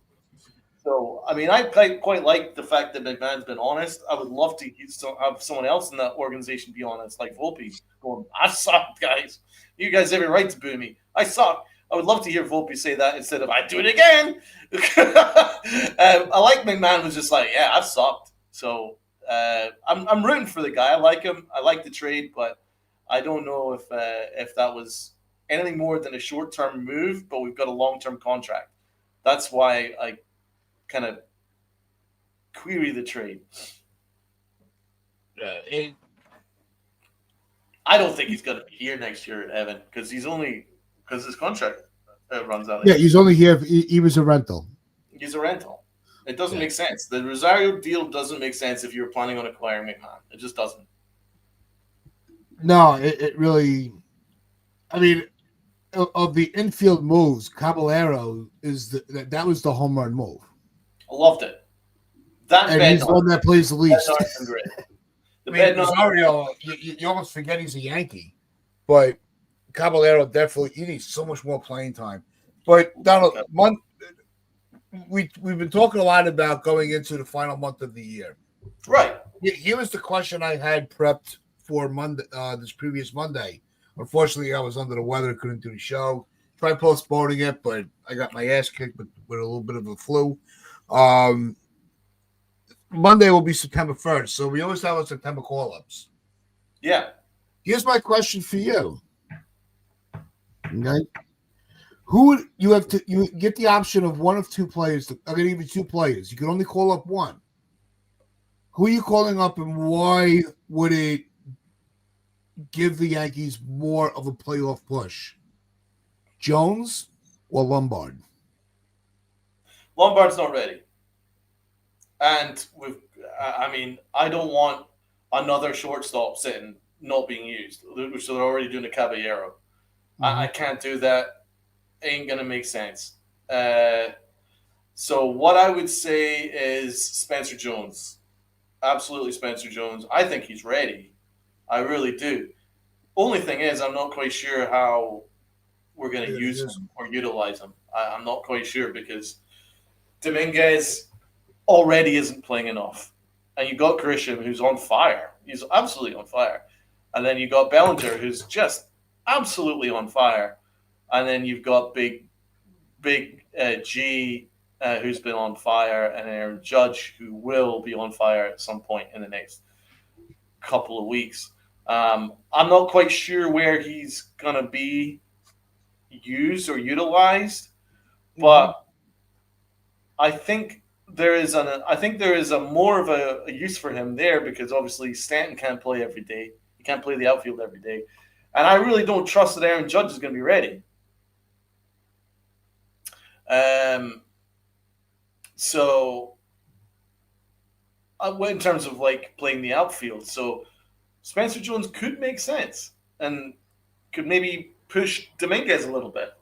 So, I mean, I quite like the fact that McMahon's been honest. I would love to have someone else in that organization be honest, like Volpe, going, I sucked, guys. You guys have every right to boo me. I suck. I would love to hear Volpe say that instead of, I do it again. I like McMahon was just like, yeah, I've sucked. So I'm rooting for the guy. I like him. I like the trade, but I don't know if that was anything more than a short-term move, but we've got a long-term contract. That's why I kind of query the trade. I don't think he's going to be here next year, Evan, because his contract runs out. Yeah, he's only here if he was a rental. He's a rental. It doesn't make sense. The Rosario deal doesn't make sense if you're planning on acquiring McMahon. It just doesn't. No, it really. I mean, of the infield moves, Caballero that was the home run move. I loved it. And he's the one that plays the least. The Rosario, you almost forget he's a Yankee, but Caballero definitely he needs so much more playing time. But Donald, we've been talking a lot about going into the final month of the year. Right. Here was the question I had prepped for Monday, this previous Monday. Unfortunately, I was under the weather, couldn't do the show. Tried postponing it, but I got my ass kicked with a little bit of a flu. Monday will be September 1st, so we always have our September call-ups. Yeah. Here's my question for you. Okay. Who would you have to you get the option of one of two players? I'm going to give you two players. You can only call up one. Who are you calling up, and why would it give the Yankees more of a playoff push? Jones or Lombard? Lombard's not ready. And I don't want another shortstop sitting not being used, which they're already doing to Caballero. I can't do that. Ain't gonna make sense. So what I would say is Spencer Jones. Absolutely, Spencer Jones. I think he's ready. I really do. Only thing is, I'm not quite sure how we're going to use him or utilize him. I'm not quite sure because Dominguez already isn't playing enough. And you got Grisham, who's on fire. He's absolutely on fire. And then you got Bellinger, who's just absolutely on fire. And then you've got Big G, who's been on fire, and Aaron Judge, who will be on fire at some point in the next couple of weeks. I'm not quite sure where he's going to be used or utilized, but I think there is a more of a use for him there because obviously Stanton can't play every day. He can't play the outfield every day. And I really don't trust that Aaron Judge is going to be ready. So in terms of like playing the outfield, so Spencer Jones could make sense and could maybe push Dominguez a little bit.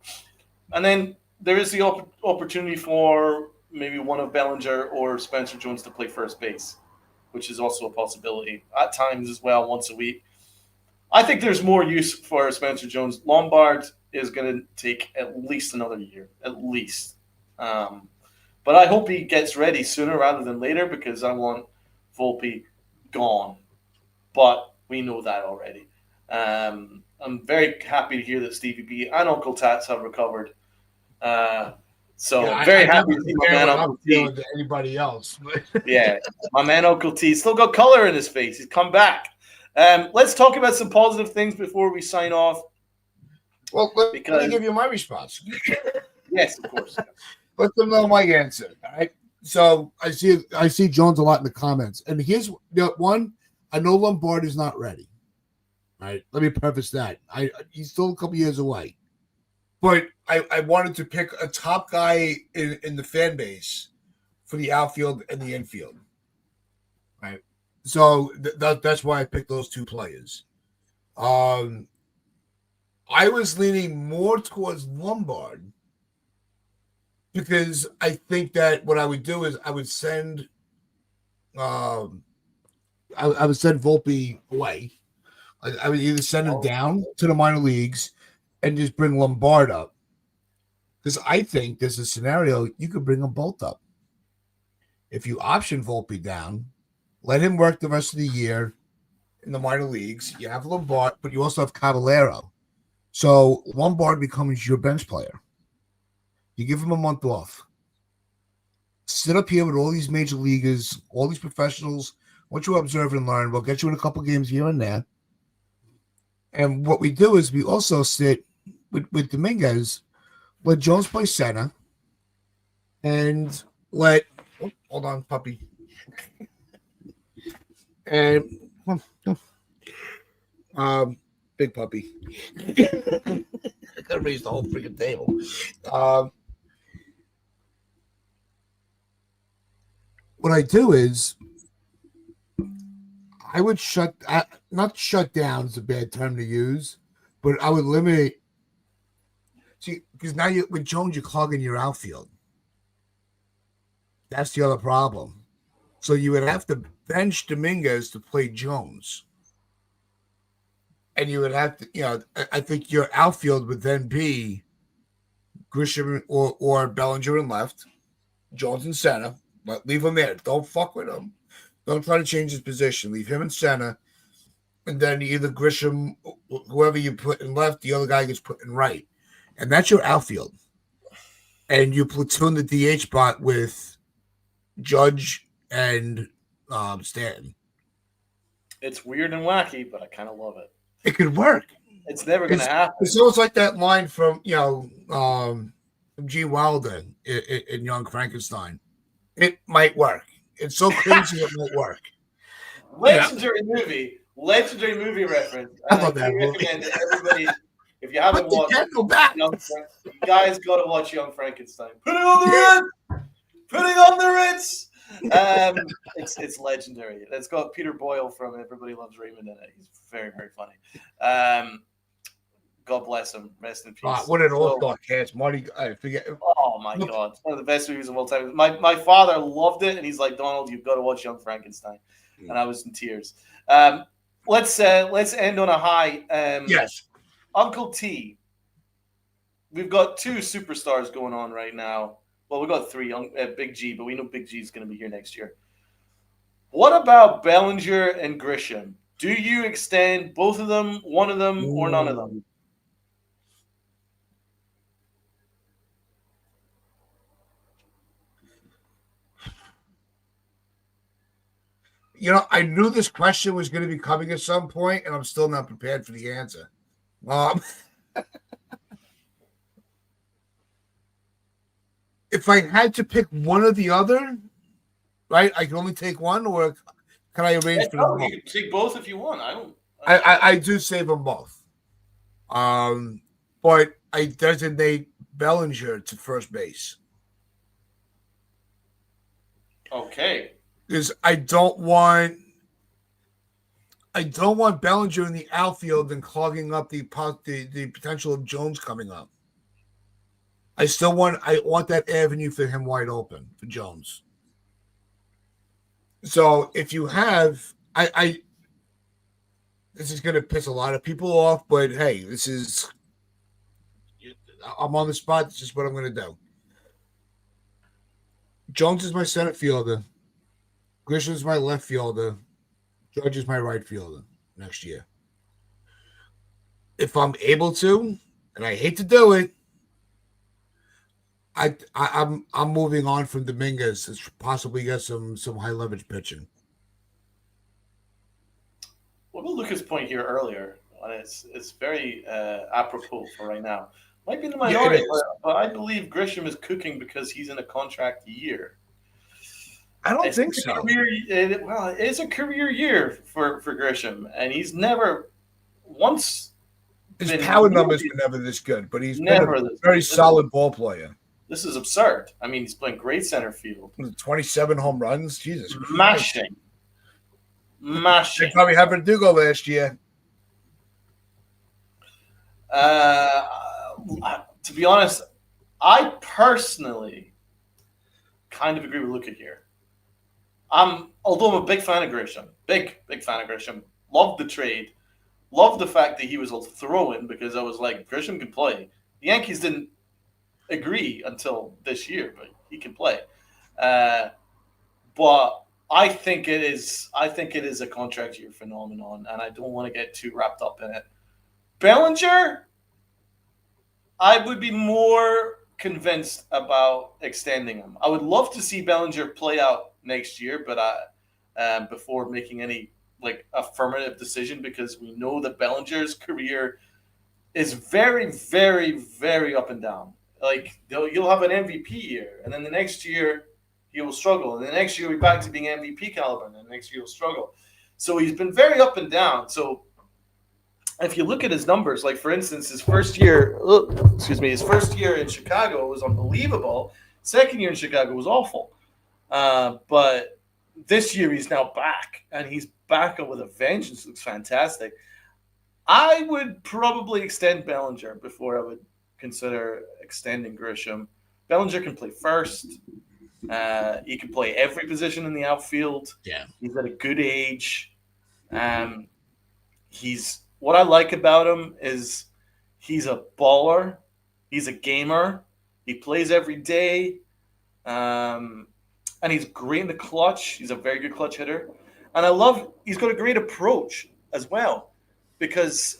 And then there is the opportunity for maybe one of Bellinger or Spencer Jones to play first base, which is also a possibility at times as well, once a week. I think there's more use for Spencer Jones. Lombard is going to take at least another year, at least. But I hope he gets ready sooner rather than later because I want Volpe gone. But we know that already. I'm very happy to hear that Stevie B and Uncle Tats have recovered. Very happy to see my man Uncle T. To anybody else. Yeah, my man Uncle T still got color in his face. He's come back. Let's talk about some positive things before we sign off. Well, let me give you my response. Yes, of course. Let them know my answer. All right. So I see Jones a lot in the comments, and here's one. I know Lombard is not ready. All right. Let me preface that. He's still a couple years away, but I wanted to pick a top guy in the fan base for the outfield and the infield. Right. So that's why I picked those two players. I was leaning more towards Lombard because I think that what I would do is I would send I would send Volpe away. I would either send him down to the minor leagues and just bring Lombard up. Because I think there's a scenario you could bring them both up. If you option Volpe down, let him work the rest of the year in the minor leagues. You have Lombard, but you also have Caballero. So Lombard becomes your bench player. You give him a month off. Sit up here with all these major leaguers, all these professionals. What you observe and learn, we'll get you in a couple games here and there. And what we do is we also sit with Dominguez, let Jones play center, and hold on, puppy. And big puppy. I gotta raise the whole freaking table. What I do is I would not shut down is a bad term to use, but I would limit. See, because now with Jones, you're clogging your outfield. That's the other problem. So you would have to bench Dominguez to play Jones. and you would have to, I think your outfield would then be Grisham or Bellinger in left, Jones in center, but leave him there. Don't fuck with him. Don't try to change his position. Leave him in center, and then either Grisham, whoever you put in left, the other guy gets put in right, and that's your outfield. And you platoon the DH spot with Judge and Stanton. It's weird and wacky, but I kind of love it. It could work. It's never going to happen. It's almost like that line from G. Wilder in Young Frankenstein. It might work. It's so crazy it might work. Legendary movie reference. I love that movie. Recommend to everybody. If you haven't watched, you guys got to watch Young Frankenstein. Putting on the Ritz. It's legendary. It's got Peter Boyle from Everybody Loves Raymond in it. He's very, very funny. God bless him. Rest in peace. What an all-star cast, Marty. I forget. Oh my God, it's one of the best movies of all time. My father loved it, and he's like, Donald, you've got to watch Young Frankenstein, and I was in tears. Let's end on a high. Yes, Uncle T. We've got two superstars going on right now. Well, we've got three. Big G, but we know Big G is going to be here next year. What about Bellinger and Grisham? Do you extend both of them, one of them, or none of them? I knew this question was going to be coming at some point, and I'm still not prepared for the answer. If I had to pick one or the other, right? I can only take one, or can I arrange for them both? You can take both if you want. I do save them both. But I designate Bellinger to first base. Okay. Because I don't want Bellinger in the outfield and clogging up the potential of Jones coming up. I want that avenue for him wide open for Jones. So if you have, this is going to piss a lot of people off, but hey, I'm on the spot. This is what I'm going to do. Jones is my center fielder. Grisham is my left fielder. Judge is my right fielder next year. If I'm able to, and I hate to do it, I'm moving on from Dominguez to possibly get some high leverage pitching. What about Lucas' point here earlier? It's very apropos for right now. Might be in the minority, but I believe Grisham is cooking because he's in a contract year. I don't think so. It's a career year for Grisham, and he's never once. His power numbers were never this good, but he's never been a very solid ball player. This is absurd. I mean, he's playing great center field. 27 home runs. Jesus. Mashing. They probably had Verdugo last year. To be honest, I personally kind of agree with Luca here. Although I'm a big fan of Grisham, big fan of Grisham. Loved the trade. Loved the fact that he was a throw-in because I was like, Grisham can play. The Yankees didn't agree until this year, but he can play. But I think it is a contract year phenomenon, and I don't want to get too wrapped up in it. Bellinger, I would be more convinced about extending him. I would love to see Bellinger play out next year, but before making any affirmative decision, because we know that Bellinger's career is very, very, very up and down. Like you'll have an MVP year, and then the next year he will struggle, and the next year he'll be back to being MVP caliber, and then the next year he'll struggle. So he's been very up and down. So if you look at his numbers, like for instance, his first year in Chicago was unbelievable. Second year in Chicago was awful. But this year he's now back, and he's back up with a vengeance. Looks fantastic. I would probably extend Bellinger before I would consider extending Grisham. Bellinger can play first. He can play every position in the outfield. Yeah, he's at a good age. He's what I like about him is he's a baller. He's a gamer. He plays every day. Um, and he's great in the clutch. He's a very good clutch hitter. And I love he's got a great approach as well because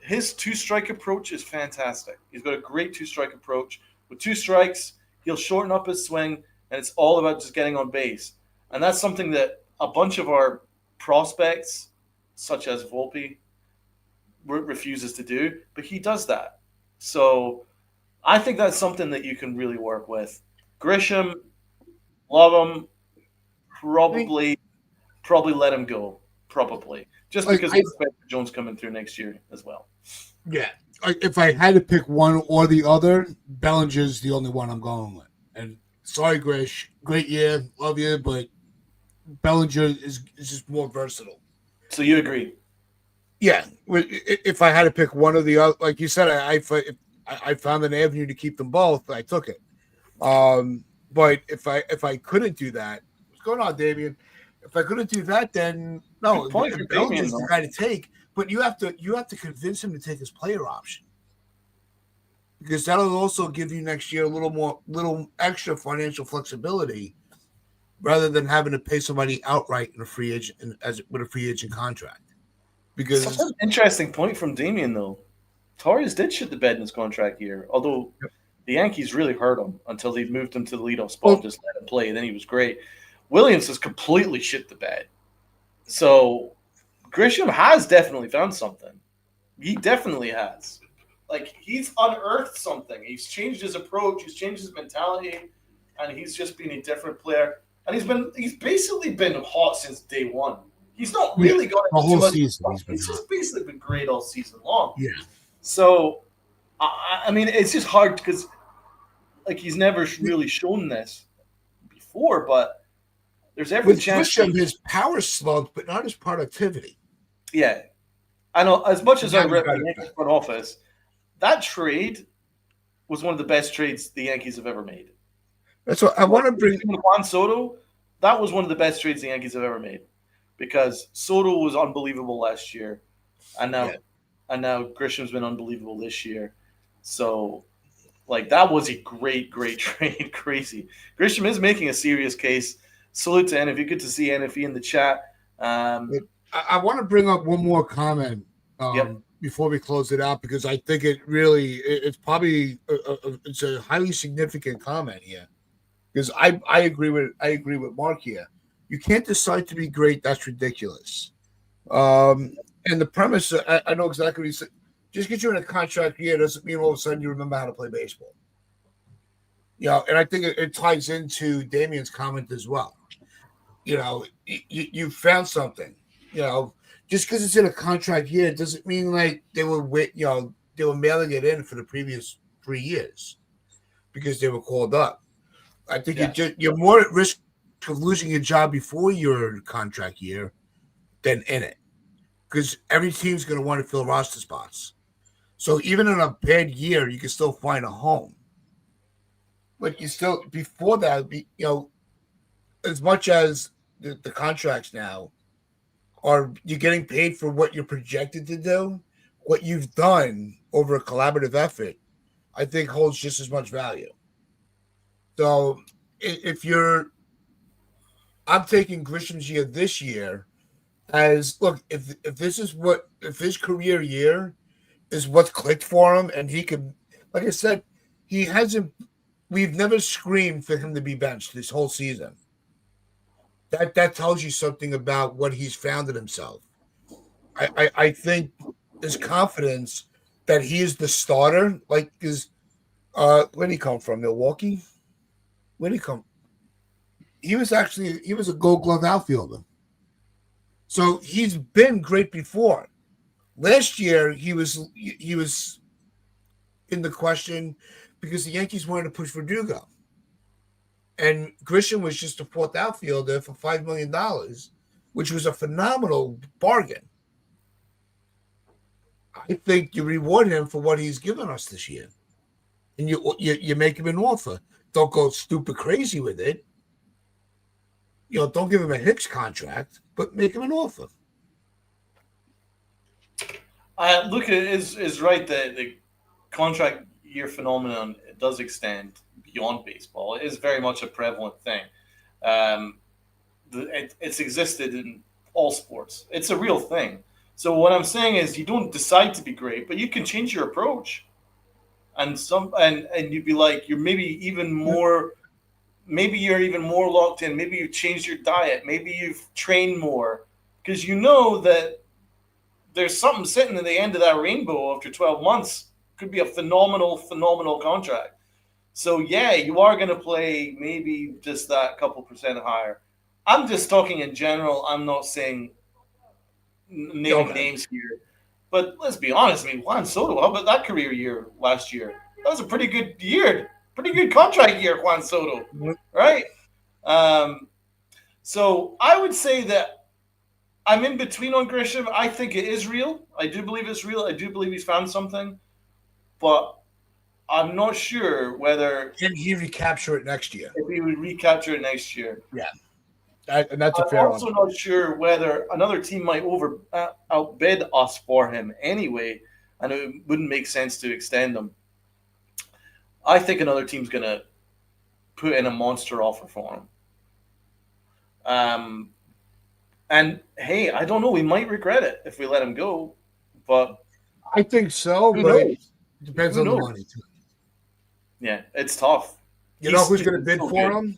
his two strike approach is fantastic. He's got a great two strike approach. With two strikes, he'll shorten up his swing, and it's all about just getting on base. And that's something that a bunch of our prospects, such as Volpe, refuses to do, but he does that. So I think that's something that you can really work with. Grisham, love him. I mean, Probably let him go. Probably just like because I of Spencer Jones coming through next year as well. yeah, like if I had to pick one or the other, Bellinger's the only one I'm going with. And sorry, Grish, great year, love you, but Bellinger is just more versatile. So you agree? Yeah, if I had to pick one or the other, like you said, I found an avenue to keep them both. I took it. But if I couldn't do that, what's going on, Damien? If I couldn't do that, then Good no, point for Damien, Bellinger's the though. guy to take. But you have to convince him to take his player option because that'll also give you next year a little extra financial flexibility rather than having to pay somebody outright in a free agent as with a free agent contract. Such an Because interesting point from Damien, though. Torres did shit the bed in his contract year, although the Yankees really hurt him until they moved him to the leadoff spot and well, just let him play. Then he was great. Williams has completely shit the bed. So Grisham has definitely found something. He definitely has. Like he's unearthed something. He's changed his approach. He's changed his mentality, and he's just been a different player. And he's basically been hot since day one. He's not yeah, really got the into too whole much. season he's been He's hot. just basically been great all season long. Yeah, So I mean, it's just hard because like he's never really shown this before, but there's every with chance that Grisham, his power slumped, but not his productivity. yeah. I know as much And as I now he's rep got the it Yankees back. front office, that trade was one of the best trades the Yankees have ever made. That's what I want to bring. Juan Soto, that was one of the best trades the Yankees have ever made because Soto was unbelievable last year, and now Yeah, and now Grisham's been unbelievable this year. So like that was a great trade. Crazy. Grisham is making a serious case. Salute to NFE. Good to see NFE in the chat. but I want to bring up one more comment Yep. before we close it out because I think it's probably it's a highly significant comment here because I agree with Mark here. You can't decide to be great. That's ridiculous. And the premise, I know exactly what he said. Just get you in a contract year doesn't mean all of a sudden you remember how to play baseball. And I think it ties into Damien's comment as well. You found something. Just because it's in a contract year doesn't mean like they were mailing it in for the previous 3 years because they were called up. I think Yeah. you're more at risk of losing your job before your contract year than in it because every team's going to want to fill roster spots. So even in a bad year, you can still find a home. But you still before that, as much as the contracts now are you're getting paid for what you're projected to do, what you've done over a collaborative effort, I think holds just as much value. So if you're, I'm taking Grisham's year this year as look if his career year is what's clicked for him and he could, like I said, he hasn't. We've never screamed for him to be benched this whole season. That tells you something about what he's found in himself. I think his confidence that he is the starter, like is where did he come from? Milwaukee? Where did he come? He was a gold glove outfielder. So he's been great before. Last year he was in the question because the Yankees wanted to push Verdugo. And Grisham was just a fourth outfielder for $5 million, which was a phenomenal bargain. I think you reward him for what he's given us this year, and you make him an offer. Don't go stupid crazy with it. Don't give him a Hicks contract, but make him an offer. Luka is right that the contract year phenomenon does extend beyond baseball. It is very much a prevalent thing. Um, it's existed in all sports. It's a real thing. So what I'm saying is, you don't decide to be great, but you can change your approach, and you'd be like, you're maybe you're even more locked in. Maybe you've changed your diet. Maybe you've trained more because you know that there's something sitting at the end of that rainbow after 12 months. Could be a phenomenal, phenomenal contract. So yeah, you are going to play maybe just that couple percent higher. I'm just talking in general. I'm not saying naming Okay. names here, but let's be honest. I mean, Juan Soto. How about that career year last year? That was a pretty good year, pretty good contract year, Juan Soto, right? Um, so I would say that I'm in between on Grisham. I think it is real. I do believe it's real. I do believe he's found something, but I'm not sure whether Can he recapture it next year? if he would recapture it next year. Yeah, and that's a I'm fair also one. not sure whether another team might outbid us for him anyway, and it wouldn't make sense to extend him. I think another team's going to put in a monster offer for him. Um, and hey, I don't know. We might regret it if we let him go, but I think so, who but it knows? depends Who on the knows? money too. Yeah, it's tough. You know who's going to He's bid so for good. him?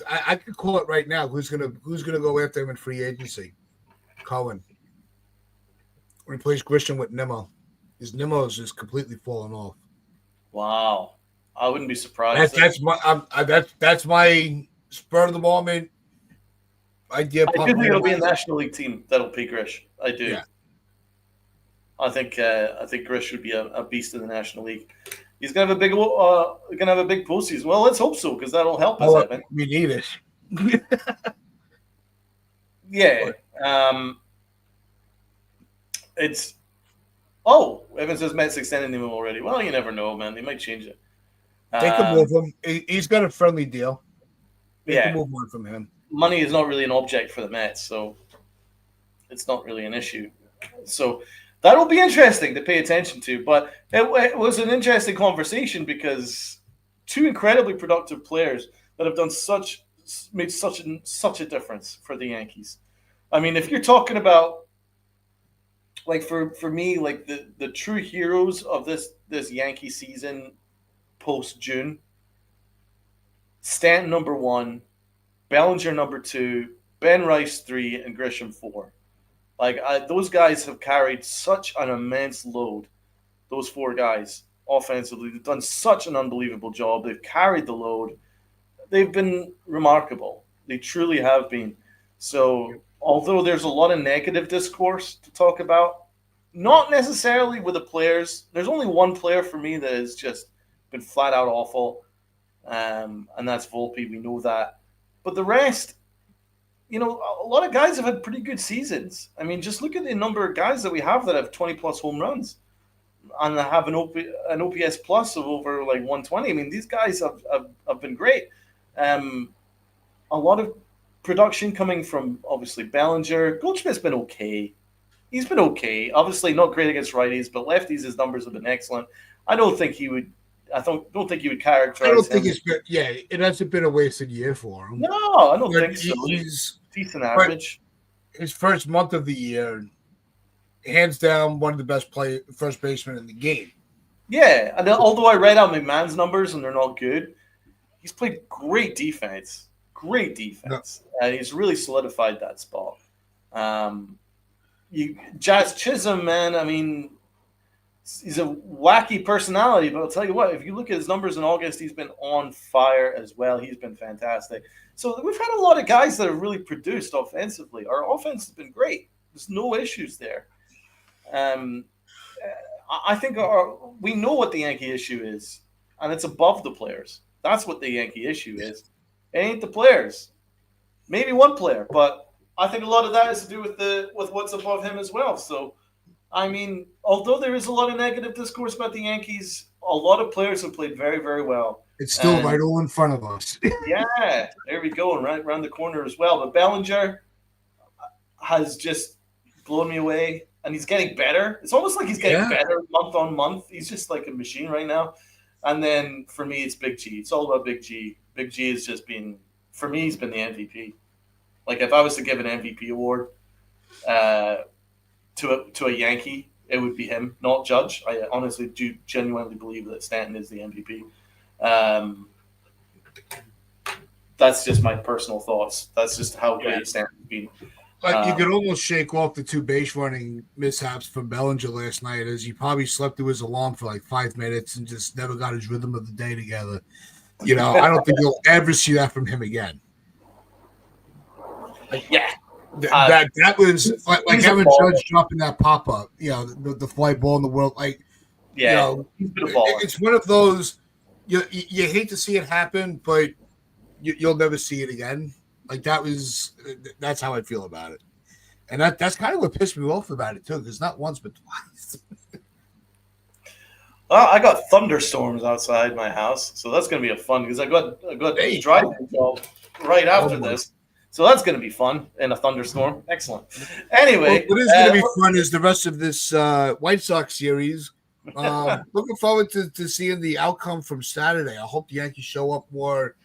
I could call it right now. Who's gonna go after him in free agency? Cohen. Replace Grisham with Nimmo. His Nimmo's just completely fallen off. Wow, I wouldn't be That's surprised. that's my that's my spur of the moment idea I do popping think into it'll be my a head. National League team that'll pay Grish. I do. Yeah. I think Grish would be a beast in the National League. He's gonna have a big postseason. Well, let's hope so because that'll help us, Oh, Evan. we need it. Yeah. But Um, it's Evan says Mets extended him already. Well, you never know, man. They might change it. they could move Um, him. He's got a friendly deal. They can yeah, move on from him. money is not really an object for the Mets, so it's not really an issue. So that'll be interesting to pay attention to. But it was an interesting conversation because two incredibly productive players that have done made such a difference for the Yankees. I mean, if you're talking about like for me, like the true heroes of this Yankee season post June, Stanton number one, Bellinger number two, Ben Rice three, and Grisham four. Those guys have carried such an immense load. Those four guys offensively, they've done such an unbelievable job. They've carried the load. They've been remarkable. They truly have been. So, although there's a lot of negative discourse to talk about, not necessarily with the players. There's only one player for me that has just been flat out awful, and that's Volpe. We know that. But the rest, a lot of guys have had pretty good seasons. I mean, just look at the number of guys that we have that have 20 plus home runs and have an OPS plus of over like 120. I mean, these guys have been great. Um, a lot of production coming from obviously Bellinger. Goldschmidt's been okay. He's been okay. Obviously, not great against righties, but lefties, his numbers have been excellent. I don't think he would. I don't think you would I characterize don't think him. it's been. Yeah, it hasn't been a wasted year for him. No, I don't But think so. he's Decent but average. his first month of the year, hands down, one of the best first basemen in the game. Yeah, and although I read out McMahon's numbers and they're not good, he's played great defense. Great No, defense. And he's really solidified that spot. Jazz Chisholm, man, I mean, he's a wacky personality, but I'll tell you what, if you look at his numbers in August, he's been on fire as well. He's been fantastic. So we've had a lot of guys that have really produced offensively. Our offense has been great. There's no issues there. Um, I think we know what the Yankee issue is, and it's above the players. That's what the Yankee issue is. It ain't the players. Maybe one player, but I think a lot of that has to do with what's above him as well. So, I mean, although there is a lot of negative discourse about the Yankees, a lot of players have played very, very well. it's still And right all in front of us. yeah, there we go, and right around the corner as well. But Bellinger has just blown me away. and he's getting better. It's almost like he's getting better month on month. He's just like a machine right now. And then for me, it's Big G. It's all about Big G. Big G has just been, for me, he's been the MVP. Like if I was to give an MVP award to a Yankee, it would be him, not Judge. I honestly do genuinely believe that Stanton is the MVP. That's just my personal thoughts. That's just how great Stanton's been. Like you could almost shake off the 2 base running mishaps from Bellinger last night, as he probably slept through his alarm for like 5 minutes and just never got his rhythm of the day together. You know, I don't think you'll ever see that from him again. Yeah. That was like Evan Judge dropping that pop up, you know, the fly ball in the world. Like, yeah, you know, it's one of those you hate to see it happen, but you'll never see it again. Like that's how I feel about it, and that's kind of what pissed me off about it too, because not once but twice. Well, I got thunderstorms outside my house, so that's going to be a fun because I got a driving job right after this. So that's going to be fun in a thunderstorm. Excellent. Anyway, what is going to be fun is the rest of this White Sox series. Looking forward to seeing the outcome from Saturday. I hope the Yankees show up more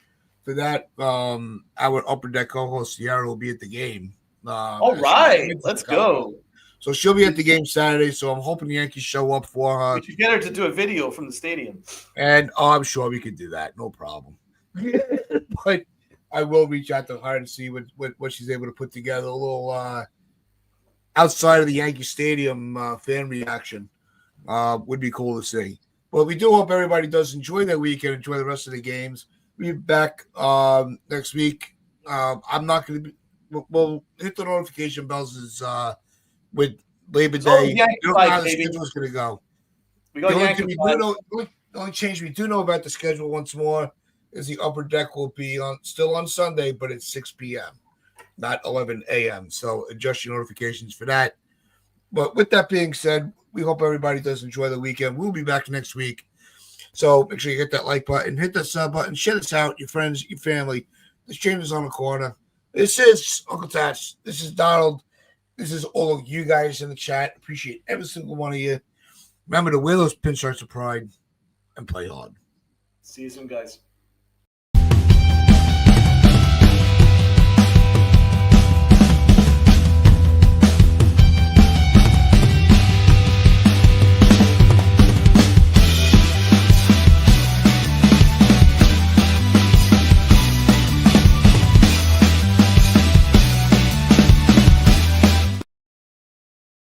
for that. Our Upper Deck co-host Sierra will be at the game. All right, let's go. So she'll be at the game Saturday. So I'm hoping the Yankees show up for her. We should get her to do a video from the stadium. And I'm sure we could do that. No problem. But I will reach out to her and see what she's able to put together. A little outside of the Yankee Stadium fan reaction would be cool to see. But we do hope everybody does enjoy their weekend, enjoy the rest of the games. We'll be back next week. I'm not going to be. We'll hit the notification bells with Labor Day. We don't know how the schedule is going to go. The only change we do know about the schedule once more is the Upper Deck will be still on Sunday, but it's 6 p.m., not 11 a.m. So adjust your notifications for that. But with that being said, we hope everybody does enjoy the weekend. We'll be back next week. So make sure you hit that like button, hit that sub button, share this out, your friends, your family. This change is on the corner. This is Uncle Tats. This is Donald. This is all of you guys in the chat. Appreciate every single one of you. Remember to wear those pinstripes of pride and play hard. See you soon, guys.